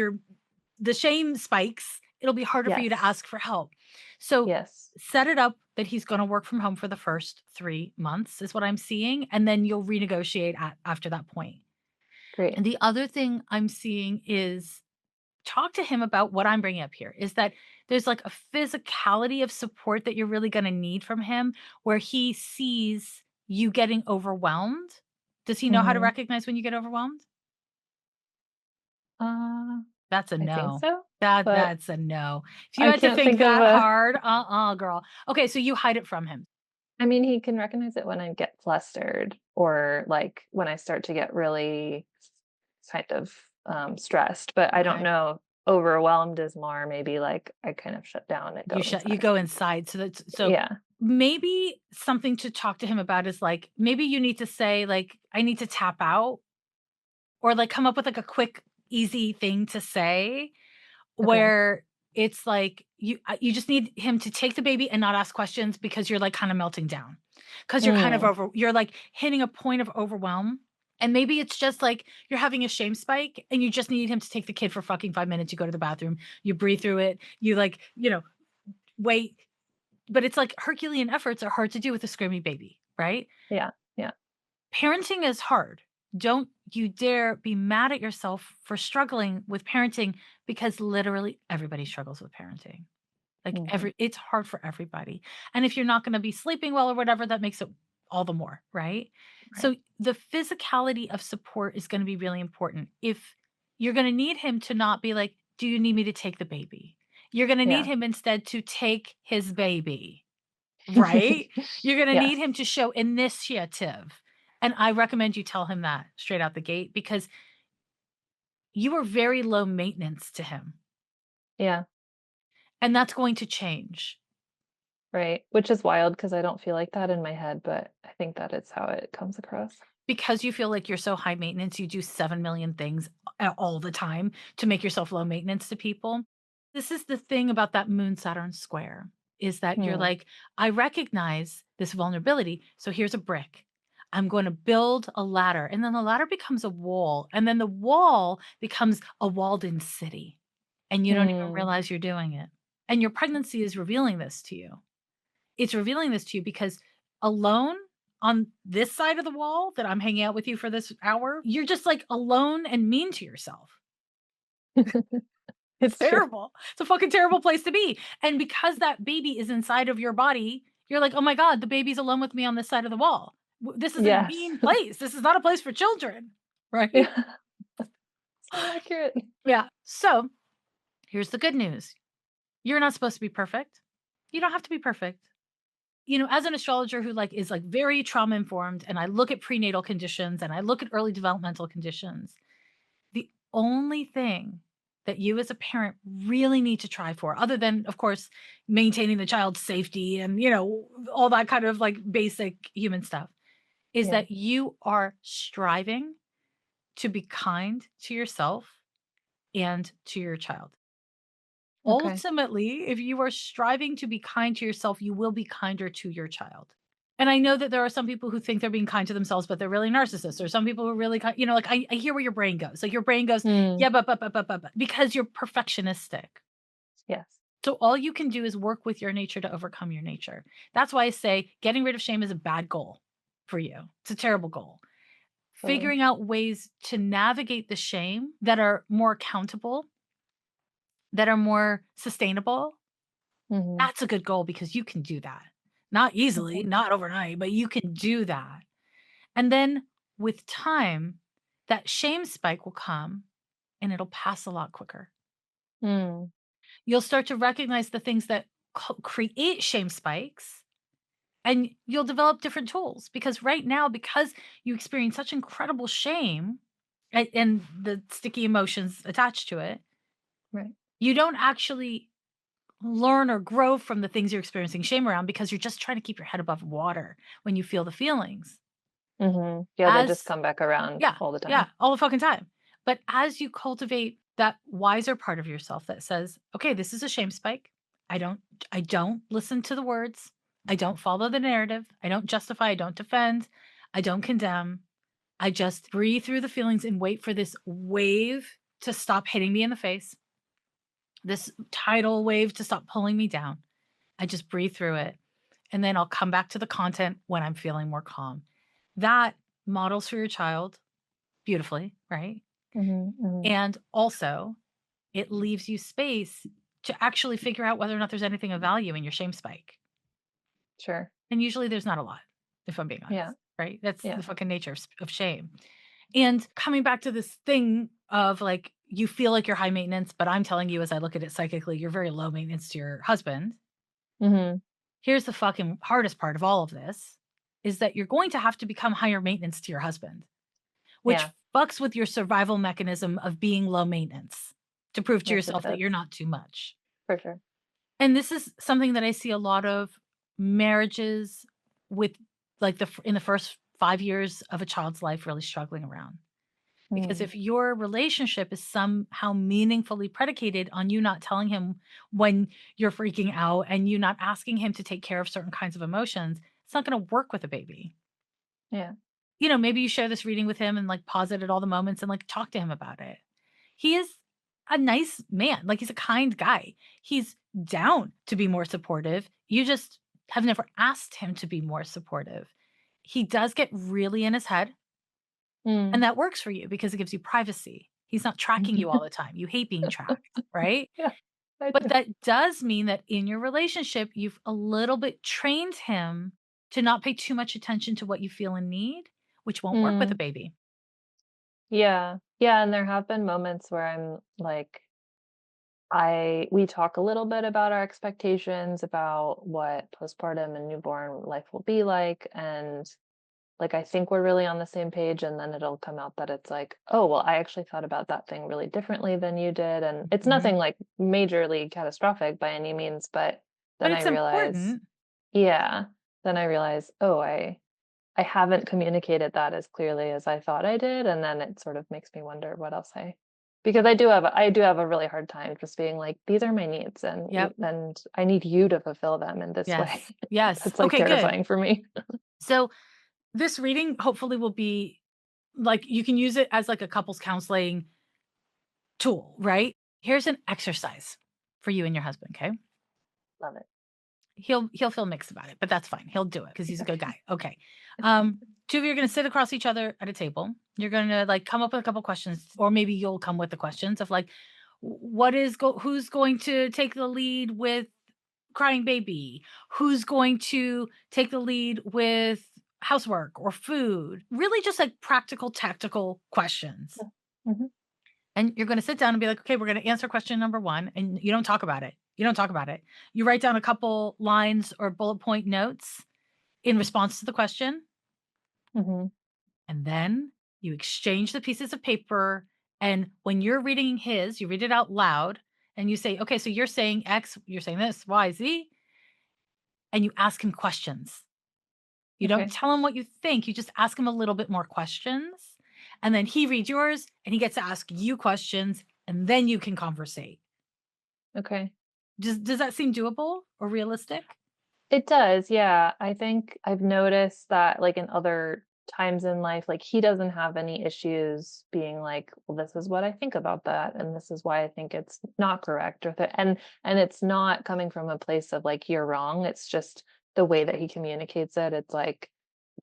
the shame spikes, it'll be harder for you to Yes. ask for help. So, Yes. set it up that he's gonna work from home for the first 3 months is what I'm seeing, and then you'll renegotiate after that point. Great. And the other thing I'm seeing is talk to him about what I'm bringing up here, is that there's, like, a physicality of support that you're really gonna need from him, where he sees you getting overwhelmed. Does he know how to Mhm. recognize when you get overwhelmed? Uh, That's a I think no. so, but That's a no. If you I had to can't think think of that a hard, girl. Okay, so you hide it from him. I mean, he can recognize it when I get flustered or, like, when I start to get really kind of, stressed, but I don't Okay. know, overwhelmed is more maybe, like, I kind of shut down and go You inside. go inside, so Yeah. maybe something to talk to him about is, like, maybe you need to say, like, "I need to tap out," or, like, come up with, like, a quick, easy thing to say Okay. where it's like you just need him to take the baby and not ask questions because you're, like, kinda melting down, because 'cause you're kind of Mm, you're, like, hitting a point of overwhelm, and maybe it's just, like, you're having a shame spike and you just need him to take the kid for fucking 5 minutes, you go to the bathroom, you breathe through it, you, like, wait, but it's like Herculean efforts are hard to do with a screaming baby, right? yeah, yeah, Parenting is hard. Don't you dare be mad at yourself for struggling with parenting because literally everybody struggles with parenting. Like mhm, it's hard for everybody. And if you're not going to be sleeping well or whatever, that makes it all the more, right? right, So the physicality of support is going to be really important. If you're going to need him to not be like, "Do you need me to take the baby?" You're going to need yeah. him instead to take his baby. Right? You're gonna need Yes, him to show initiative, and I recommend you tell him that straight out the gate because you are very low maintenance to him, yeah, and that's going to change right, which is wild because I don't feel like that in my head, but I think that is how it comes across. because you feel like you're so high maintenance, you do 7,000,000 things all the time to make yourself low maintenance to people. This is the thing about that Moon Saturn square, is that you're Hmm, like, "I recognize this vulnerability, so here's a brick. I'm gonna build a ladder," and then the ladder becomes a wall, and then the wall becomes a walled-in city, and you don't even hmm, realize you're doing it. And your pregnancy is revealing this to you. It's revealing this to you because alone, on this side of the wall that I'm hanging out with you for this hour, you're just, like, alone and mean to yourself. It's It's true. terrible. It's a fucking terrible place to be, and because that baby is inside of your body, you're like, "Oh my god, the baby's alone with me on this side of the wall. This is a Yes. mean place. This is not a place for children." Right? Yeah. So accurate. Yeah. So, here's the good news. You're not supposed to be perfect. You don't have to be perfect. As an astrologer who, like, is, like, very trauma informed, and I look at prenatal conditions and I look at early developmental conditions, the only thing that you as a parent really need to try for, other than, of course, maintaining the child's safety and, all that kind of, like, basic human stuff, is Yeah. that you are striving to be kind to yourself and to your child. Okay. Ultimately, if you are striving to be kind to yourself, you will be kinder to your child. And I know that there are some people who think they're being kind to themselves, but they're really narcissists, or some people who are really kind, like, I hear where your brain goes. Like, your brain goes, Mm. yeah, but, because you're perfectionistic. Yes. So all you can do is work with your nature to overcome your nature. That's why I say getting rid of shame is a bad goal for you. It's a terrible goal. Totally. Figuring out ways to navigate the shame that are more accountable, that are more sustainable. Mhm. That's a good goal because you can do that. Not easily, Okay. not overnight, but you can do that. And then with time, that shame spike will come and it'll pass a lot quicker. Mm. You'll start to recognize the things that create shame spikes, and you'll develop different tools because right now, because you experience such incredible shame and the sticky emotions attached to it, Right. you don't actually learn or grow from the things you're experiencing shame around because you're just trying to keep your head above water when you feel the feelings. Mhm. Yeah, they just As come back around Yeah, all the yeah, time. all the fucking time. But as you cultivate that wiser part of yourself that says, "Okay, this is a shame spike. I don't I don't listen to the words. I don't follow the narrative. I don't justify, I don't defend, I don't condemn. I just breathe through the feelings and wait for this wave to stop hitting me in the face, this tidal wave to stop pulling me down. I just breathe through it, and then I'll come back to the content when I'm feeling more calm." That models for your child beautifully, right? Mhm. Mhm. And also, it leaves you space to actually figure out whether or not there's anything of value in your shame spike. Sure. And usually there's not a lot, if I'm being Yeah. honest, right? That's Yeah. the fucking nature of shame. And coming back to this thing of, like, you feel like you're high maintenance, but I'm telling you, as I look at it psychically, you're very low maintenance to your husband. Mhm. Here's the fucking hardest part of all of this is that you're going to have to become higher maintenance to your husband, which Yeah. fucks with your survival mechanism of being low maintenance to prove to Yes, it yourself that does. you're not too much. For sure. And this is something that I see a lot of marriages with, like, in the first 5 years of a child's life really struggling around. Because Mm. if your relationship is somehow meaningfully predicated on you not telling him when you're freaking out and you not asking him to take care of certain kinds of emotions, it's not gonna work with a baby. Yeah. Maybe you share this reading with him and, like, pause it at all the moments and, like, talk to him about it. He is a nice man, like, he's a kind guy. He's down to be more supportive. You just have never asked him to be more supportive. He does get really in his head, and Mm. that works for you because it gives you privacy. He's not tracking you all the time. You hate being tracked, right? Yeah, I But do. that does mean that in your relationship, you've a little bit trained him to not pay too much attention to what you feel and need, which won't work with a Mm. baby. Yeah. Yeah, and there have been moments where I'm like I we talk a little bit about our expectations about what postpartum and newborn life will be like, and like I think we're really on the same page, and then it'll come out that it's like, "Oh, well, I actually thought about that thing really differently than you did." And it's Mhm. nothing like majorly catastrophic by any means, but But then I it's realize, important. yeah, then I realize, "Oh, I haven't communicated that as clearly as I thought I did," and then it sort of makes me wonder what else I because I do have a really hard time just being like, "These are my needs, and Yep. I need you to fulfill them in this way." Yes. Yes. That's, like, Okay, good. terrifying for me. So this reading hopefully will be, like, you can use it as, like, a couples counseling tool, right? Here's an exercise for you and your husband, okay? Love it. He'll feel mixed about it, but that's fine. He'll do it because he's a good guy. Okay. Two of you are gonna sit across each other at a table. You're gonna like come up with a couple questions, or maybe you'll come with the questions of like, who's going to take the lead with crying baby? Who's going to take the lead with housework or food? Really just like practical, tactical questions. Mhm. And you're going to sit down and be like, okay, we're going to answer question number one. And you don't talk about it. You don't talk about it. You write down a couple lines or bullet point notes in response to the question. Mhm. And then you exchange the pieces of paper. And when you're reading his, you read it out loud and you say, okay, so you're saying X, you're saying this, Y, Z, and you ask him questions. You don't Okay. tell him what you think. You just ask him a little bit more questions. And then he reads yours and he gets to ask you questions. And then you can conversate. Okay. Does that seem doable or realistic? It does, yeah. I think I've noticed that, like, in other times in life, like, he doesn't have any issues being like, "Well, this is what I think about that, and this is why I think it's not correct," or the and it's not coming from a place of, like, "You're wrong," it's just the way that he communicates it, it's like,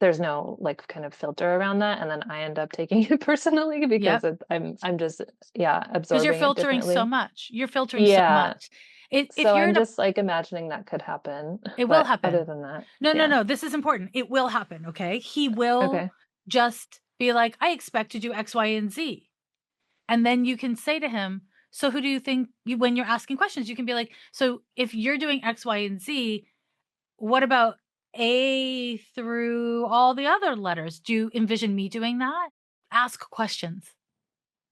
there's no, like, kind of filter around that, and then I end up taking it personally because Yep. I'm just, yeah, Because you're absorbing it filtering so differently. much. You're filtering so Yeah. much. If So you're I'm in a just, like, imagining that could happen, it will but other happen. than that, No, no, yeah. no. This is important. It will happen. Okay. He will Okay. just be like, I expect to do X, Y, and Z. And then you can say to him, so who do you think you, when you're asking questions, you can be like, so if you're doing X, Y, and Z, what about A through all the other letters? Do you envision me doing that? Ask questions.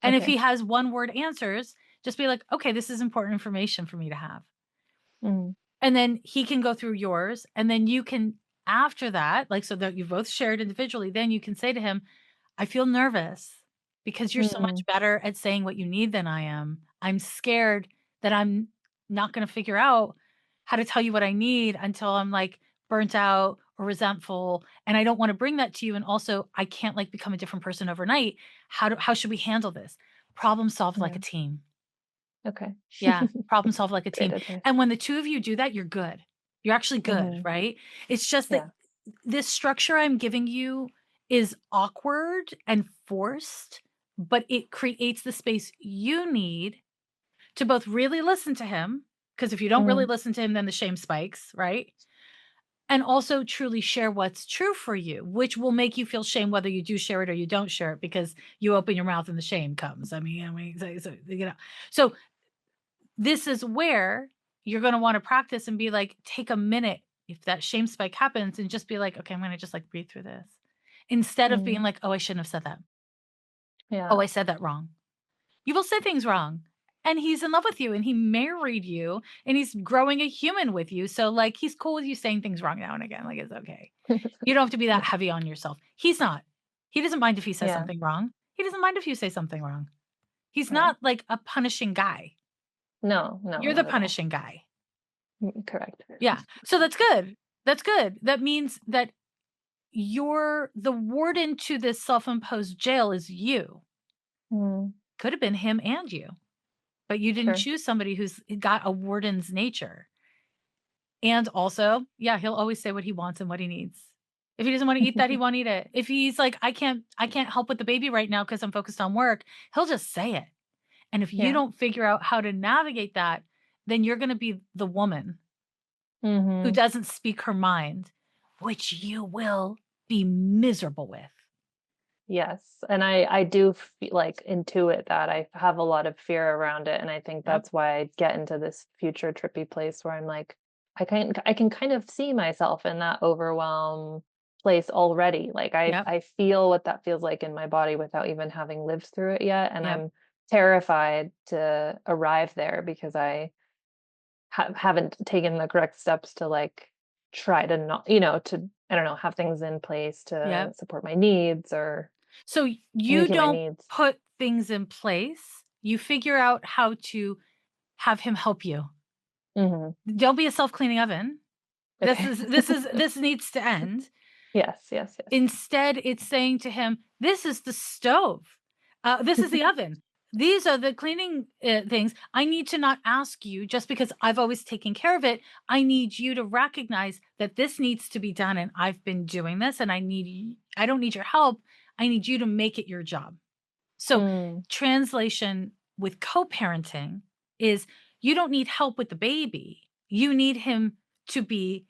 And if he Okay. has one word answers, just be like, okay, this is important information for me to have. Mhm. And then he can go through yours. And then you can, after that, like, so that you've both shared individually, then you can say to him, I feel nervous because you're so much Mm, better at saying what you need than I am. I'm scared that I'm not going to figure out how to tell you what I need until I'm like burnt out or resentful. And I don't want to bring that to you. And also, I can't like become a different person overnight. How should we handle this? Problem solve like a yeah. team. Okay. Yeah, problem solve like a Great team. advice. And when the 2 of you do that, you're good. You're actually good, Mhm. right? It's just that Yeah. this structure I'm giving you is awkward and forced, but it creates the space you need to both really listen to him, because if you don't really Mhm. listen to him, then the shame spikes, right? And also truly share what's true for you, which will make you feel shame whether you do share it or you don't share it because you open your mouth and the shame comes. So this is where you're gonna wanna practice and be like, take a minute if that shame spike happens and just be like, "Okay, I'm gonna just, like, breathe through this." Instead of being Mhm. like, "Oh, I shouldn't have said that. Oh, Yeah. I said that wrong." You will say things wrong, and he's in love with you, and he married you, and he's growing a human with you, so, like, he's cool with you saying things wrong now and again, like, it's okay. You don't have to be that heavy on yourself. He's not. He doesn't mind if he says Yeah. something wrong. He doesn't mind if you say something wrong. He's Right. not, like, a punishing guy. No, no, You're the not at all. punishing guy. Correct. Yeah. So that's good. That's good. That means that you're the warden to this self-imposed jail is you. Mm, Could have been him and you, but you didn't sure. choose somebody who's got a warden's nature. And also, yeah, he'll always say what he wants and what he needs. If he doesn't want to eat that, he won't eat it. If he's like, I can't help with the baby right now because I'm focused on work, he'll just say it. And if you Yeah. don't figure out how to navigate that, then you're going to be the woman who Mhm. doesn't speak her mind, which you will be miserable with. Yes, and I do feel like intuit that I have a lot of fear around it, and I think Yep. that's why I get into this future trippy place where I'm like, I can kind of see myself in that overwhelm place already. Like Yep. I feel what that feels like in my body without even having lived through it yet, and Yep. I'm terrified to arrive there because I haven't taken the correct steps to like try to not, to I don't know, have things in place to Yep. support my needs or So you communicate my don't needs. put things in place. You figure out how to have him help you. Mhm. Don't be a self-cleaning oven. This Okay. is this is this needs to end. Yes, yes, yes. Instead, it's saying to him, "This is the stove. This is the oven. these are the cleaning things. I need to not ask you just because I've always taken care of it. I need you to recognize that this needs to be done. And I've been doing this and I don't need your help. I need you to make it your job. So, Mm, translation with co parenting is you don't need help with the baby. You need him to be,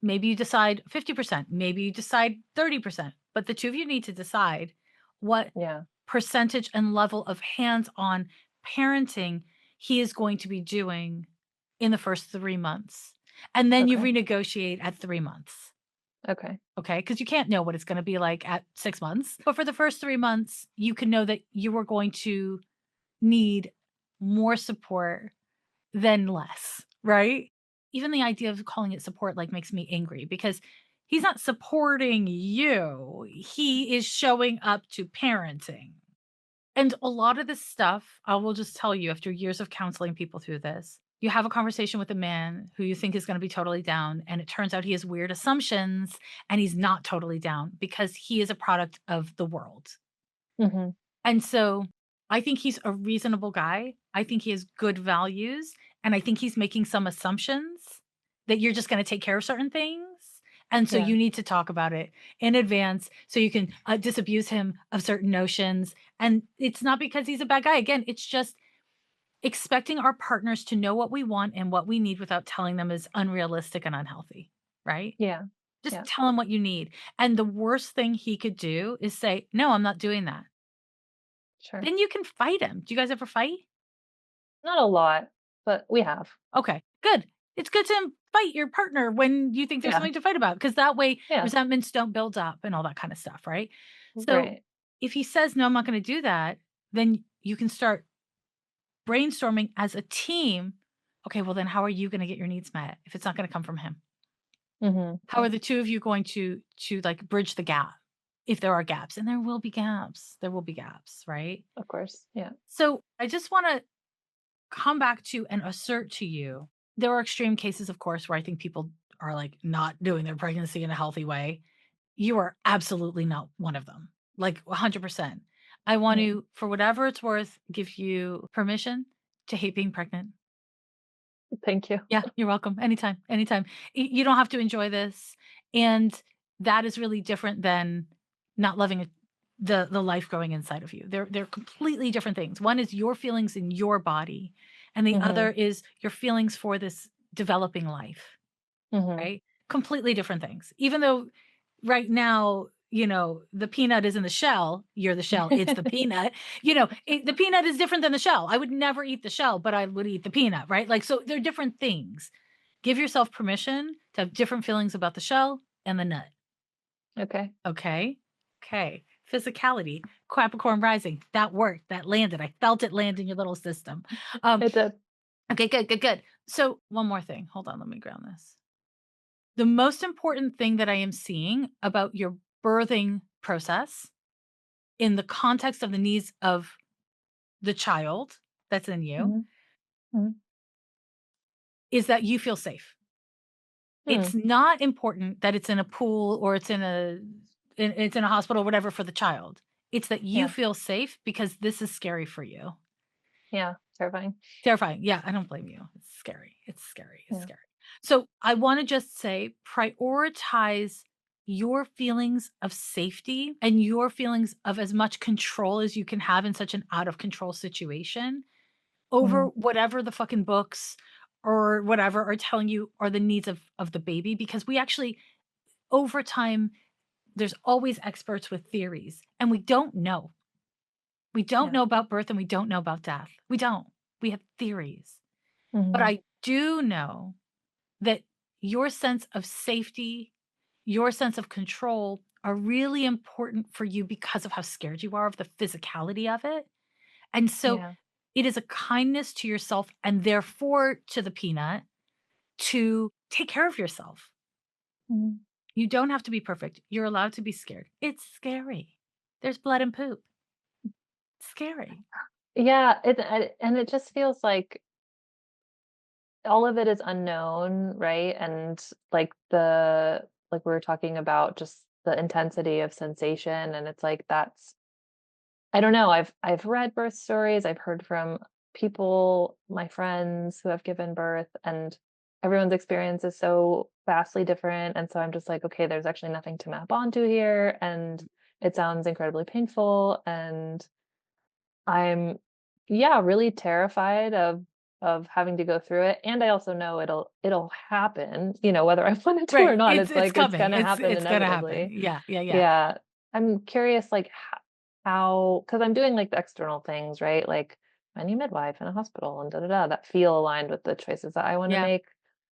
maybe you decide 50%, maybe you decide 30%, but the two of you need to decide what yeah. percentage and level of hands-on parenting he is going to be doing in the first 3 months. And then you Okay. renegotiate at 3 months, Okay. okay? Because you can't know what it's gonna be like at 6 months. But for the first 3 months, you can know that you are going to need more support than less, right? Even the idea of calling it support, like, makes me angry because he's not supporting you. He is showing up to parenting. And a lot of this stuff, I will just tell you after years of counseling people through this, you have a conversation with a man who you think is going to be totally down, and it turns out he has weird assumptions and he's not totally down because he is a product of the world. Mhm. And so I think he's a reasonable guy. I think he has good values. And I think he's making some assumptions that you're just going to take care of certain things. And so Yeah. you need to talk about it in advance so you can disabuse him of certain notions. And it's not because he's a bad guy. Again, it's just expecting our partners to know what we want and what we need without telling them is unrealistic and unhealthy, right? Yeah. Just Yeah. tell him what you need. And the worst thing he could do is say, no, I'm not doing that. Sure. Then you can fight him. Do you guys ever fight? Not a lot, but we have. Okay, good. It's good to fight your partner when you think there's Yeah. something to fight about, because that way Yeah. resentments don't build up and all that kind of stuff, right? So Right. if he says, "No, I'm not gonna do that," then you can start brainstorming as a team. Okay, well, then how are you gonna get your needs met if it's not gonna come from him? Mhm. How are the 2 of you going to, like, bridge the gap if there are gaps? And there will be gaps. There will be gaps, right? Of course. Yeah. So I just wanna come back to and assert to you. There are extreme cases, of course, where I think people are like not doing their pregnancy in a healthy way. You are absolutely not one of them, like 100%. I want Yeah. to, for whatever it's worth, give you permission to hate being pregnant. Thank you. Yeah, you're welcome. Anytime, anytime. You don't have to enjoy this. And that is really different than not loving the life growing inside of you. They're completely different things. One is your feelings in your body, and the other Mhm. is your feelings for this developing life, Mhm. right? Completely different things. Even though right now, the peanut is in the shell, you're the shell, it's the peanut. The peanut is different than the shell. I would never eat the shell, but I would eat the peanut, right? Like, so they're different things. Give yourself permission to have different feelings about the shell and the nut. Okay. Okay. Okay. Physicality, Capricorn rising. That worked. That landed. I felt it land in your little system. Um, It did. okay, good, good, good. So one more thing. Hold on, let me ground this. The most important thing that I am seeing about your birthing process in the context of the needs of the child that's in you Mhm. Mhm. is that you feel safe. Hmm. It's not important that it's in a pool or it's in a hospital, whatever, for the child. It's that you Yeah. feel safe because this is scary for you. Yeah. Terrifying. Terrifying. Yeah, I don't blame you. It's scary. It's scary. It's Yeah. scary. So I want to just say prioritize your feelings of safety and your feelings of as much control as you can have in such an out of control situation over Mhm. whatever the fucking books or whatever are telling you are the needs of the baby, because we actually, over time, there's always experts with theories and we don't know. We don't Yeah. know about birth and we don't know about death. We don't. We have theories. But Mhm. I do know that your sense of safety, your sense of control are really important for you because of how scared you are of the physicality of it. And so Yeah. it is a kindness to yourself and therefore to the peanut to take care of yourself. Mhm. You don't have to be perfect. You're allowed to be scared. It's scary. There's blood and poop. It's scary. Yeah, and it just feels like all of it is unknown, right? And like we were talking about just the intensity of sensation and it's like that's I don't know, I've read birth stories, I've heard from people, my friends who have given birth, and everyone's experience is so vastly different, and so I'm just like, "Okay, there's actually nothing to map onto here," and it sounds incredibly painful, and I'm, yeah, really terrified of having to go through it, and I also know it'll happen, whether I wanted to or Right. not, It's it's it's like it's coming. gonna It's happen it's gonna happen. inevitably. Yeah, yeah, yeah. Yeah. I'm curious, like, how, because 'cause I'm doing, like, the external things, right? Like, finding a midwife in a hospital and da da da that feel aligned with the choices that I wanna Yeah. make.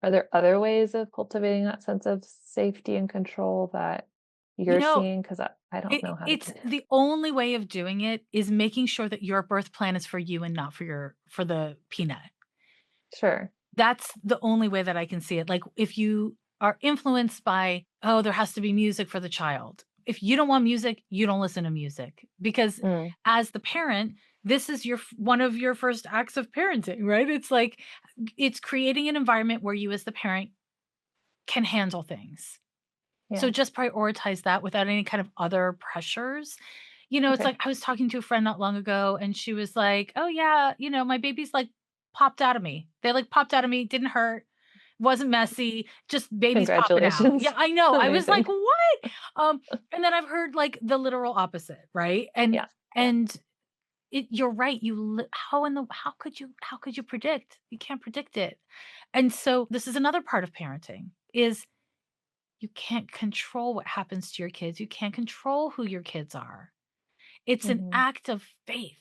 Are there other ways of cultivating that sense of safety and control that You you're know, seeing? Because I don't know how to it's do that. the only way of doing it is making sure that your birth plan is for you and not for the peanut. Sure. That's the only way that I can see it. Like, if you are influenced by, "Oh, there has to be music for the child." If you don't want music, you don't listen to music, because Mm, as the parent, this is one of your first acts of parenting, right? It's like, it's creating an environment where you as the parent can handle things. So yeah. just prioritize that without any kind of other pressures. It's Okay. like, I was talking to a friend not long ago and she was like, "Oh yeah, my baby's like popped out of me. They like popped out of me, didn't hurt, wasn't messy, just baby's popping out." Congratulations. Yeah, I know. I was like, Amazing. "What?" And then I've heard like the literal opposite, right? And Yeah. and you're right. How could you predict? You can't predict it. And so this is another part of parenting is you can't control what happens to your kids. You can't control who your kids are. It's an Mhm. act of faith.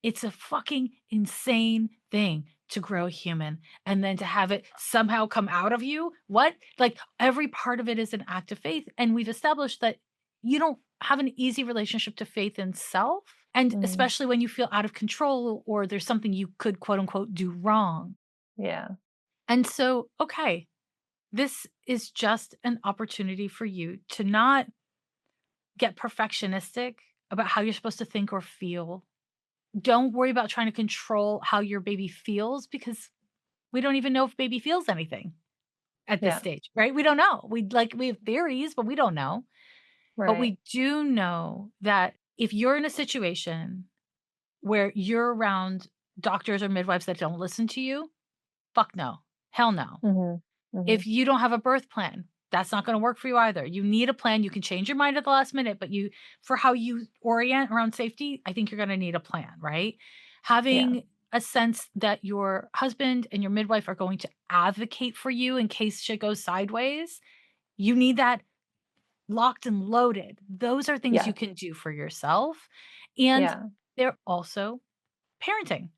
It's a fucking insane thing to grow a human and then to have it somehow come out of you. What? Like, every part of it is an act of faith. And we've established that you don't have an easy relationship to faith in self. And Mm. especially when you feel out of control or there's something you could quote unquote do wrong. Yeah. And so, okay, this is just an opportunity for you to not get perfectionistic about how you're supposed to think or feel. Don't worry about trying to control how your baby feels, because we don't even know if baby feels anything at this Yeah. stage, right? We don't know. We have theories, but we don't know. But Right. we do know that if you're in a situation where you're around doctors or midwives that don't listen to you, fuck no. Hell no. Mhm. Mhm. If you don't have a birth plan, that's not gonna work for you either. You need a plan. You can change your mind at the last minute, but for how you orient around safety, I think you're gonna need a plan, right? Yeah. Having a sense that your husband and your midwife are going to advocate for you in case shit goes sideways, you need that locked and loaded. Those are things you Yes. can do for yourself, and Yeah. they're also parenting.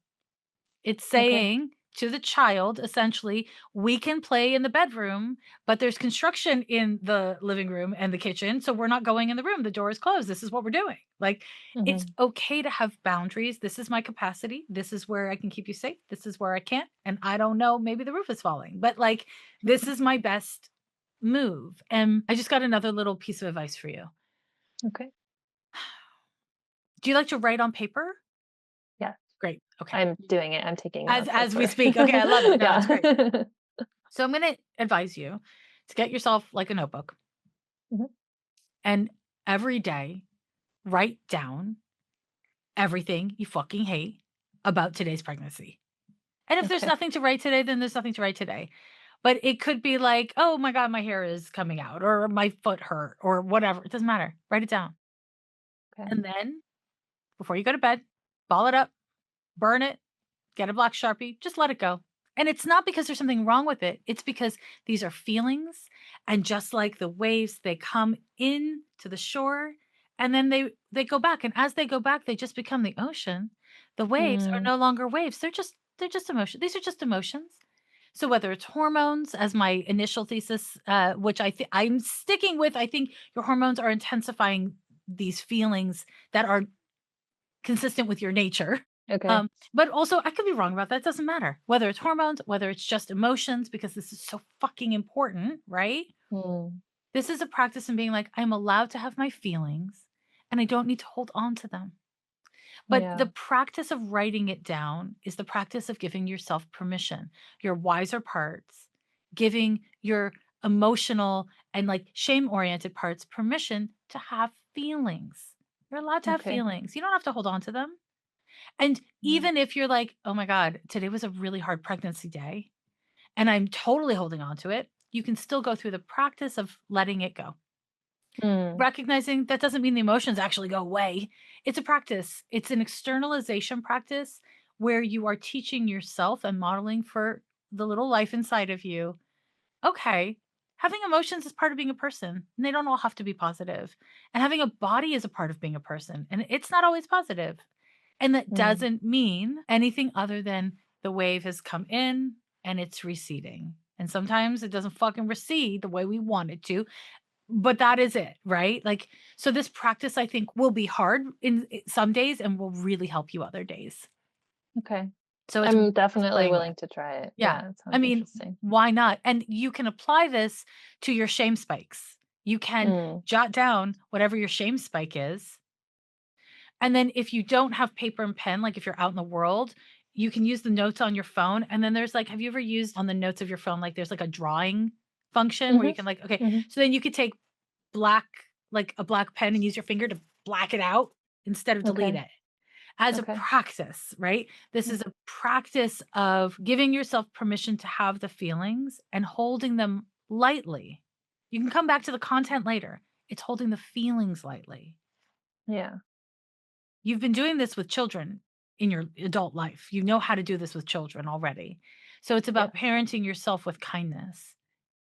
It's Okay. saying to the child, essentially, "We can play in the bedroom, but there's construction in the living room and the kitchen, so we're not going in the room. The door is closed. This is what we're doing." Like, it's Mhm. okay to have boundaries. "This is my capacity. This is where I can keep you safe. This is where I can't, and I don't know, maybe the roof is falling, but, like, this is my best move." And I just got another little piece of advice for you. Okay. Do you like to write on paper? Yes. Great, okay. I'm doing it. I'm taking notes, As that's we where speak. Okay, I love it. No, that's great. yeah. So I'm gonna advise you to get yourself like a notebook Mhm. and every day write down everything you fucking hate about today's pregnancy. And if there's Okay. nothing to write today, then there's nothing to write today. But it could be like, "Oh my God, my hair is coming out," or "My foot hurt," or whatever. It doesn't matter. Write it down. Okay. And then before you go to bed, ball it up, burn it, get a black Sharpie, just let it go. And it's not because there's something wrong with it. It's because these are feelings. And just like the waves, they come in to the shore and then they go back. And as they go back, they just become the ocean. The waves are Mm. no longer waves. They're just emotions. These are just emotions. So whether it's hormones, as my initial thesis, which I'm sticking with, I think your hormones are intensifying these feelings that are consistent with your nature. Okay. But also I could be wrong about that, it doesn't matter. Whether it's hormones, whether it's just emotions, because this is so fucking important, right? Mm. This is a practice in being like, I'm allowed to have my feelings and I don't need to hold on to them. But the Yeah. practice of writing it down is the practice of giving yourself permission, your wiser parts, giving your emotional and like shame oriented parts permission to have feelings. You're allowed to have Okay. feelings. You don't have to hold on to them. And Mm. even if you're like, "Oh my god, today was a really hard pregnancy day, and I'm totally holding on to it," you can still go through the practice of letting it go. Mm. Recognizing that doesn't mean the emotions actually go away. It's a practice. It's an externalization practice where you are teaching yourself and modeling for the little life inside of you, okay, having emotions is part of being a person, and they don't all have to be positive. And having a body is a part of being a person, and it's not always positive. And that Mm. doesn't mean anything other than the wave has come in and it's receding. And sometimes it doesn't fucking recede the way we want it to, but that is it, right? Like, so this practice I think will be hard in some days and will really help you other days. Okay. So it's I'm worth definitely playing with. willing to try it. Yeah. Yeah, it I sounds mean, interesting. why not? And you can apply this to your shame spikes. You can Mm. jot down whatever your shame spike is. And then if you don't have paper and pen, like if you're out in the world, you can use the notes on your phone. And then there's like, have you ever used on the notes of your phone, like there's like a drawing function where you Mhm. can like, okay, Mhm. so then you could take black, like a black pen and use your finger to black it out instead of delete Okay. it as a Okay. practice, right? This Mm. is a practice of giving yourself permission to have the feelings and holding them lightly. You can come back to the content later. It's holding the feelings lightly. Yeah. You've been doing this with children in your adult life. You know how to do this with children already. So it's about Yes. parenting yourself with kindness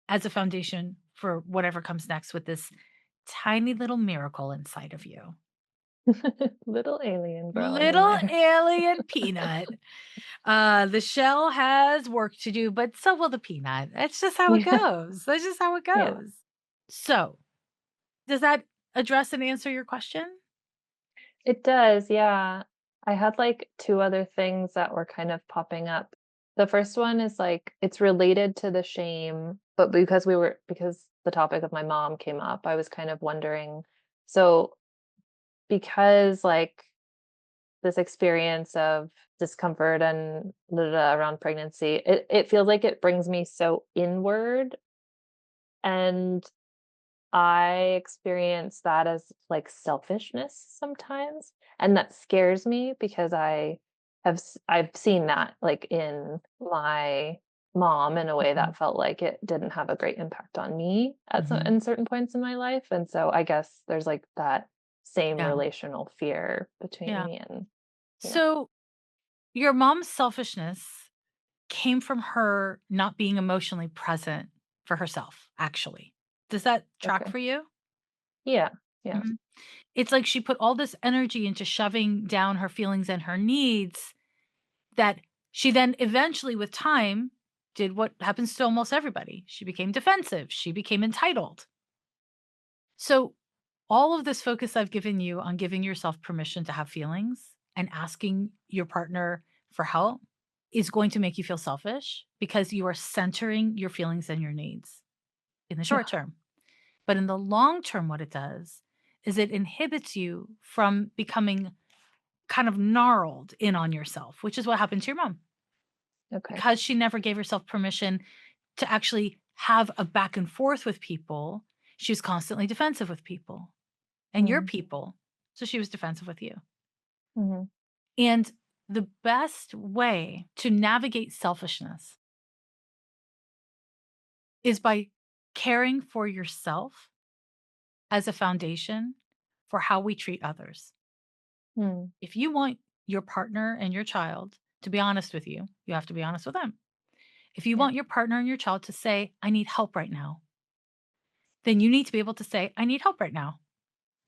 as a foundation for whatever comes next with this tiny little miracle inside of you. Little alien growing in Little there. alien peanut. The shell has work to do, but so will the peanut. That's just how it Yeah. goes. That's just how it Yeah. goes. So, does that address and answer your question? It does, yeah. I had, like, 2 other things that were kind of popping up. The first one is, like, it's related to the shame, but because the topic of my mom came up, I was kind of wondering, so because, like, this experience of discomfort and around pregnancy, it feels like it brings me so inward, and I experience that as, like, selfishness sometimes, and that scares me because I've seen that, like, in my mom in a way Mhm. that felt like it didn't have a great impact on me at Mhm. in certain points in my life, and so I guess there's, like, that same Yeah. relational fear between Yeah. me and yeah. So, your mom's selfishness came from her not being emotionally present for herself, actually. Does that track Okay. for you? Yeah, yeah, Mhm. It's like she put all this energy into shoving down her feelings and her needs that she then eventually, with time, did what happens to almost everybody. She became defensive. She became entitled. So, all of this focus I've given you on giving yourself permission to have feelings and asking your partner for help is going to make you feel selfish because you are centering your feelings and your needs in the yeah, short term. But in the long term, what it does is it inhibits you from becoming kind of gnarled in on yourself, which is what happened to your mom okay. because she never gave herself permission to actually have a back and forth with people. She was constantly defensive with people and your Mm, people. So she was defensive with you. mhm, And the best way to navigate selfishness is by caring for yourself as a foundation for how we treat others. mm, If you want your partner and your child to be honest with you have to be honest with them. If you yeah, want your partner and your child to say, I need help right now, then you need to be able to say, I need help right now.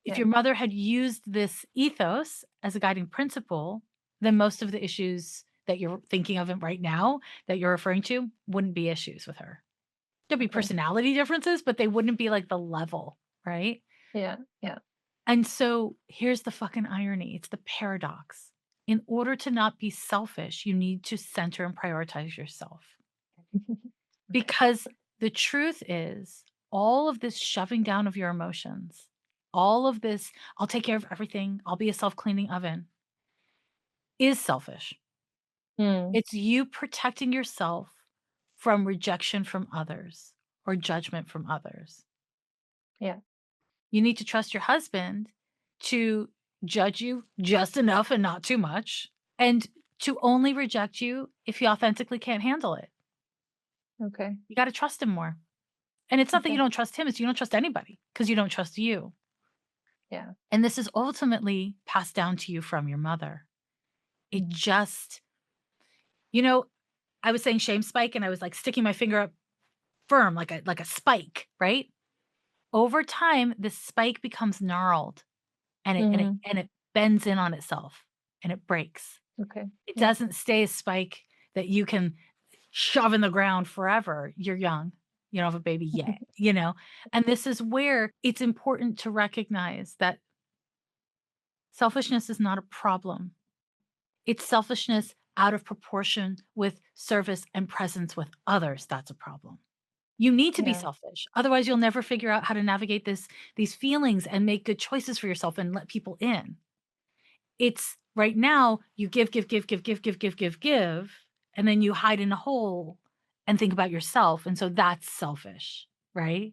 If yeah, your mother had used this ethos as a guiding principle, then most of the issues that you're thinking of right now that you're referring to wouldn't be issues with her. There'd be okay. personality differences, but they wouldn't be like the level, right? Yeah, yeah. And so here's the fucking irony. It's the paradox. In order to not be selfish, you need to center and prioritize yourself. Okay. Because the truth is, all of this shoving down of your emotions, all of this, I'll take care of everything, I'll be a self cleaning oven, is selfish. Mm, It's you protecting yourself from rejection from others or judgment from others. yeah, You need to trust your husband to judge you just enough and not too much, and to only reject you if he authentically can't handle it. Okay. You gotta trust him more. And it's not that you Okay. don't trust him, it's you don't trust anybody because you don't trust you. Yeah. And this is ultimately passed down to you from your mother. It Mhm. just you know, I was saying shame spike and I was like sticking my finger up firm like a spike, right? Over time, the spike becomes gnarled and Mhm. it bends in on itself and it breaks. Okay. It Yeah. doesn't stay a spike that you can shove in the ground forever. You're young. You don't have a baby yet, you know? And this is where it's important to recognize that selfishness is not a problem. It's selfishness out of proportion with service and presence with others that's a problem. You need to be Yeah. selfish. Otherwise, you'll never figure out how to navigate these feelings and make good choices for yourself and let people in. It's right now you give, and then you hide in a hole and think about yourself. And so that's selfish, right?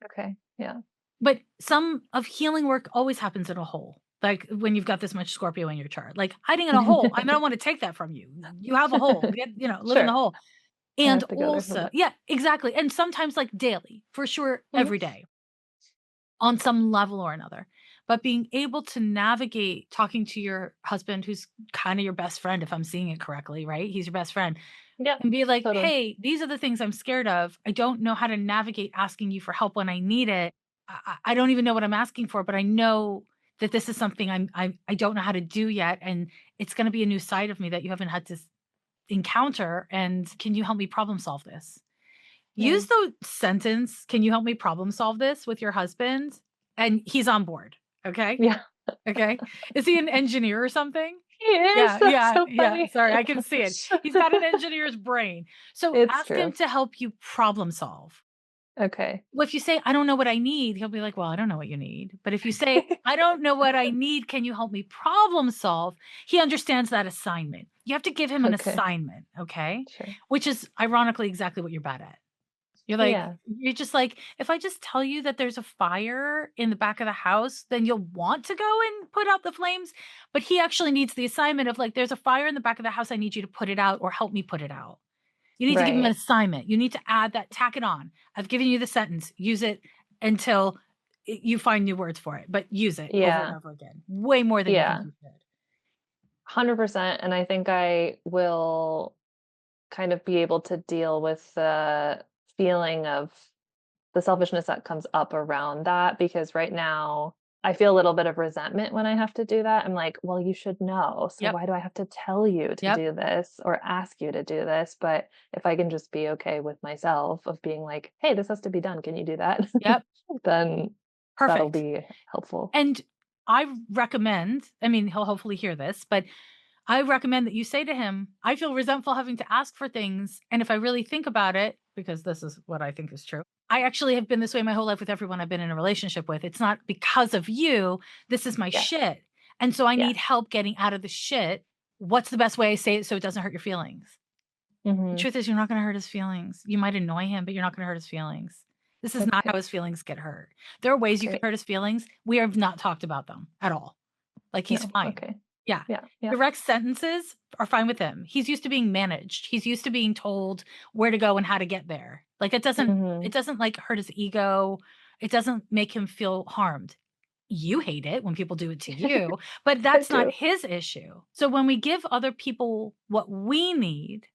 Okay. Yeah. But some of healing work always happens in a hole. Like when you've got this much Scorpio in your chart, like hiding in a hole. I mean, I don't want to take that from you. You have a hole. Get, live in the Sure. hole. I And have to go there also, somewhere. yeah, exactly. And sometimes like daily, for sure, Mhm. every day on some level or another. But being able to navigate talking to your husband, who's kind of your best friend, if I'm seeing it correctly, right? He's your best friend, Yeah. and be like, Totally. hey, these are the things I'm scared of. I don't know how to navigate asking you for help when I need it. I don't even know what I'm asking for, but I know that this is something I don't know how to do yet. And it's going to be a new side of me that you haven't had to encounter. And can you help me problem solve this? Yeah. Use the sentence, "Can you help me problem solve this?" with your husband, and he's on board, okay? Yeah. Okay? Is he an engineer or something? He is. Yeah, That's yeah, so yeah, funny. sorry, I can see it. He's got an engineer's brain. So, It's ask true. him to help you problem solve. Okay. Well, if you say, "I don't know what I need," he'll be like, "Well, I don't know what you need." But if you say, "I don't know what I need, can you help me problem solve?" He understands that assignment. You have to give him an Okay. assignment, okay? Sure. Which is ironically exactly what you're bad at. Yeah. You're just like, "If I just tell you that there's a fire in the back of the house, then you'll want to go and put out the flames." But he actually needs the assignment of like, "There's a fire in the back of the house, I need you to put it out or help me put it out." You need to give him an Right. assignment. You need to add that, tack it on. I've given you the sentence, use it until you find new words for it, but use it over and Yeah. over again, way more than you think Yeah. you should. 100%. And I think I will kind of be able to deal with the feeling of the selfishness that comes up around that because right now I feel a little bit of resentment when I have to do that. I'm like, well, you should know. So Yep, why do I have to tell you to yep, do this or ask you to do this? But if I can just be okay with myself of being like, hey, this has to be done. Can you do that? yep, Then that'll perfect. be helpful. And I recommend, I mean, he'll hopefully hear this, but I recommend that you say to him, "I feel resentful having to ask for things, and if I really think about it, because this is what I think is true, I actually have been this way my whole life with everyone I've been in a relationship with. It's not because of you. This is my Yes. shit. And so I need Yes. help getting out of the shit. What's the best way I say it so it doesn't hurt your feelings?" The Hmm. truth is, you're not gonna hurt his feelings. You might annoy him, but you're not gonna hurt his feelings. This is not Okay. how his feelings get hurt. There are ways you can Great. hurt his feelings. We have not talked about them at all. Like, he's No. fine. Okay. Yeah. Yeah. Yeah. Direct sentences are fine with him. He's used to being managed. He's used to being told where to go and how to get there. Like, Hmm. it doesn't, like, hurt his ego. It doesn't make him feel harmed. You hate it when people do it to you, but I that's not do. his issue. So when we give other people what we need,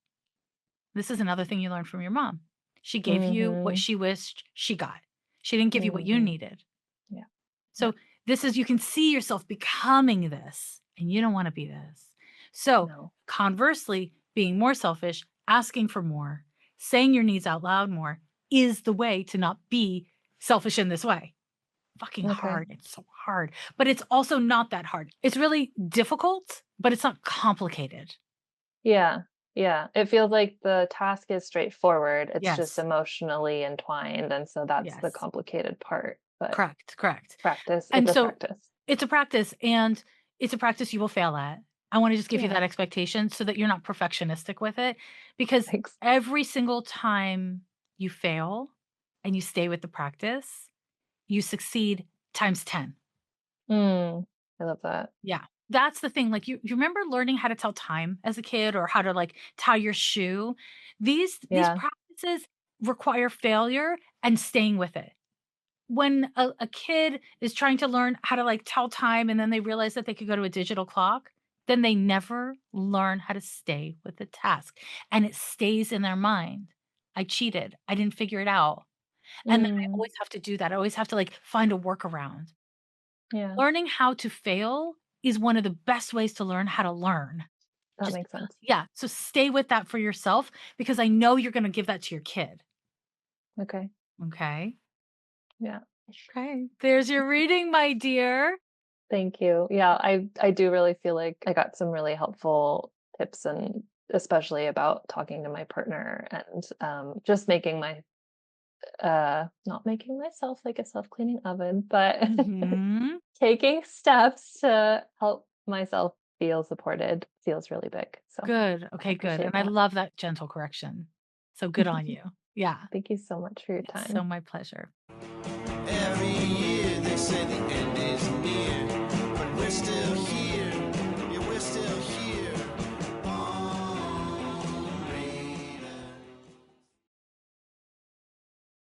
this is another thing you learned from your mom. She gave you what Hmm. she wished she got. She didn't give you what you Hmm. needed. Yeah. Yeah. So this is you can see yourself becoming this, and you don't wanna be this. So, No. conversely, being more selfish, asking for more, saying your needs out loud more is the way to not be selfish in this way. Fucking Okay. hard, it's so hard, but it's also not that hard. It's really difficult, but it's not complicated. Yeah. Yeah. It feels like the task is straightforward. It's just Yes, emotionally entwined. And so that's the yes. complicated part. But Correct, correct. practice, it's And a so practice. it's a practice, and it's a practice you will fail at. I wanna just give you Yeah. that expectation so that you're not perfectionistic with it, because Thanks. every single time you fail and you stay with the practice, you succeed times 10. Mm. I love that. Yeah. That's the thing, like, you remember learning how to tell time as a kid or how to, like, tie your shoe? These Yeah. practices require failure and staying with it. When a kid is trying to learn how to, like, tell time and then they realize that they could go to a digital clock, then they never learn how to stay with the task, and it stays in their mind. "I cheated. I didn't figure it out." And then I Mm, always have to do that. I always have to, like, find a workaround. yeah, Learning how to fail is one of the best ways to learn how to learn. that Just makes sense. yeah, so stay with that for yourself because I know you're gonna give that to your kid, Okay. okay? Yeah. Okay, there's your reading, my dear. Thank you. Yeah, I do really feel like I got some really helpful tips and especially about talking to my partner and just making my not making myself like a self-cleaning oven, but Mhm. taking steps to help myself feel supported feels really big. So Good, I okay, good, and appreciate I that. love that gentle correction. So good on you. Yeah, Thank you so much for your it's so time. my pleasure.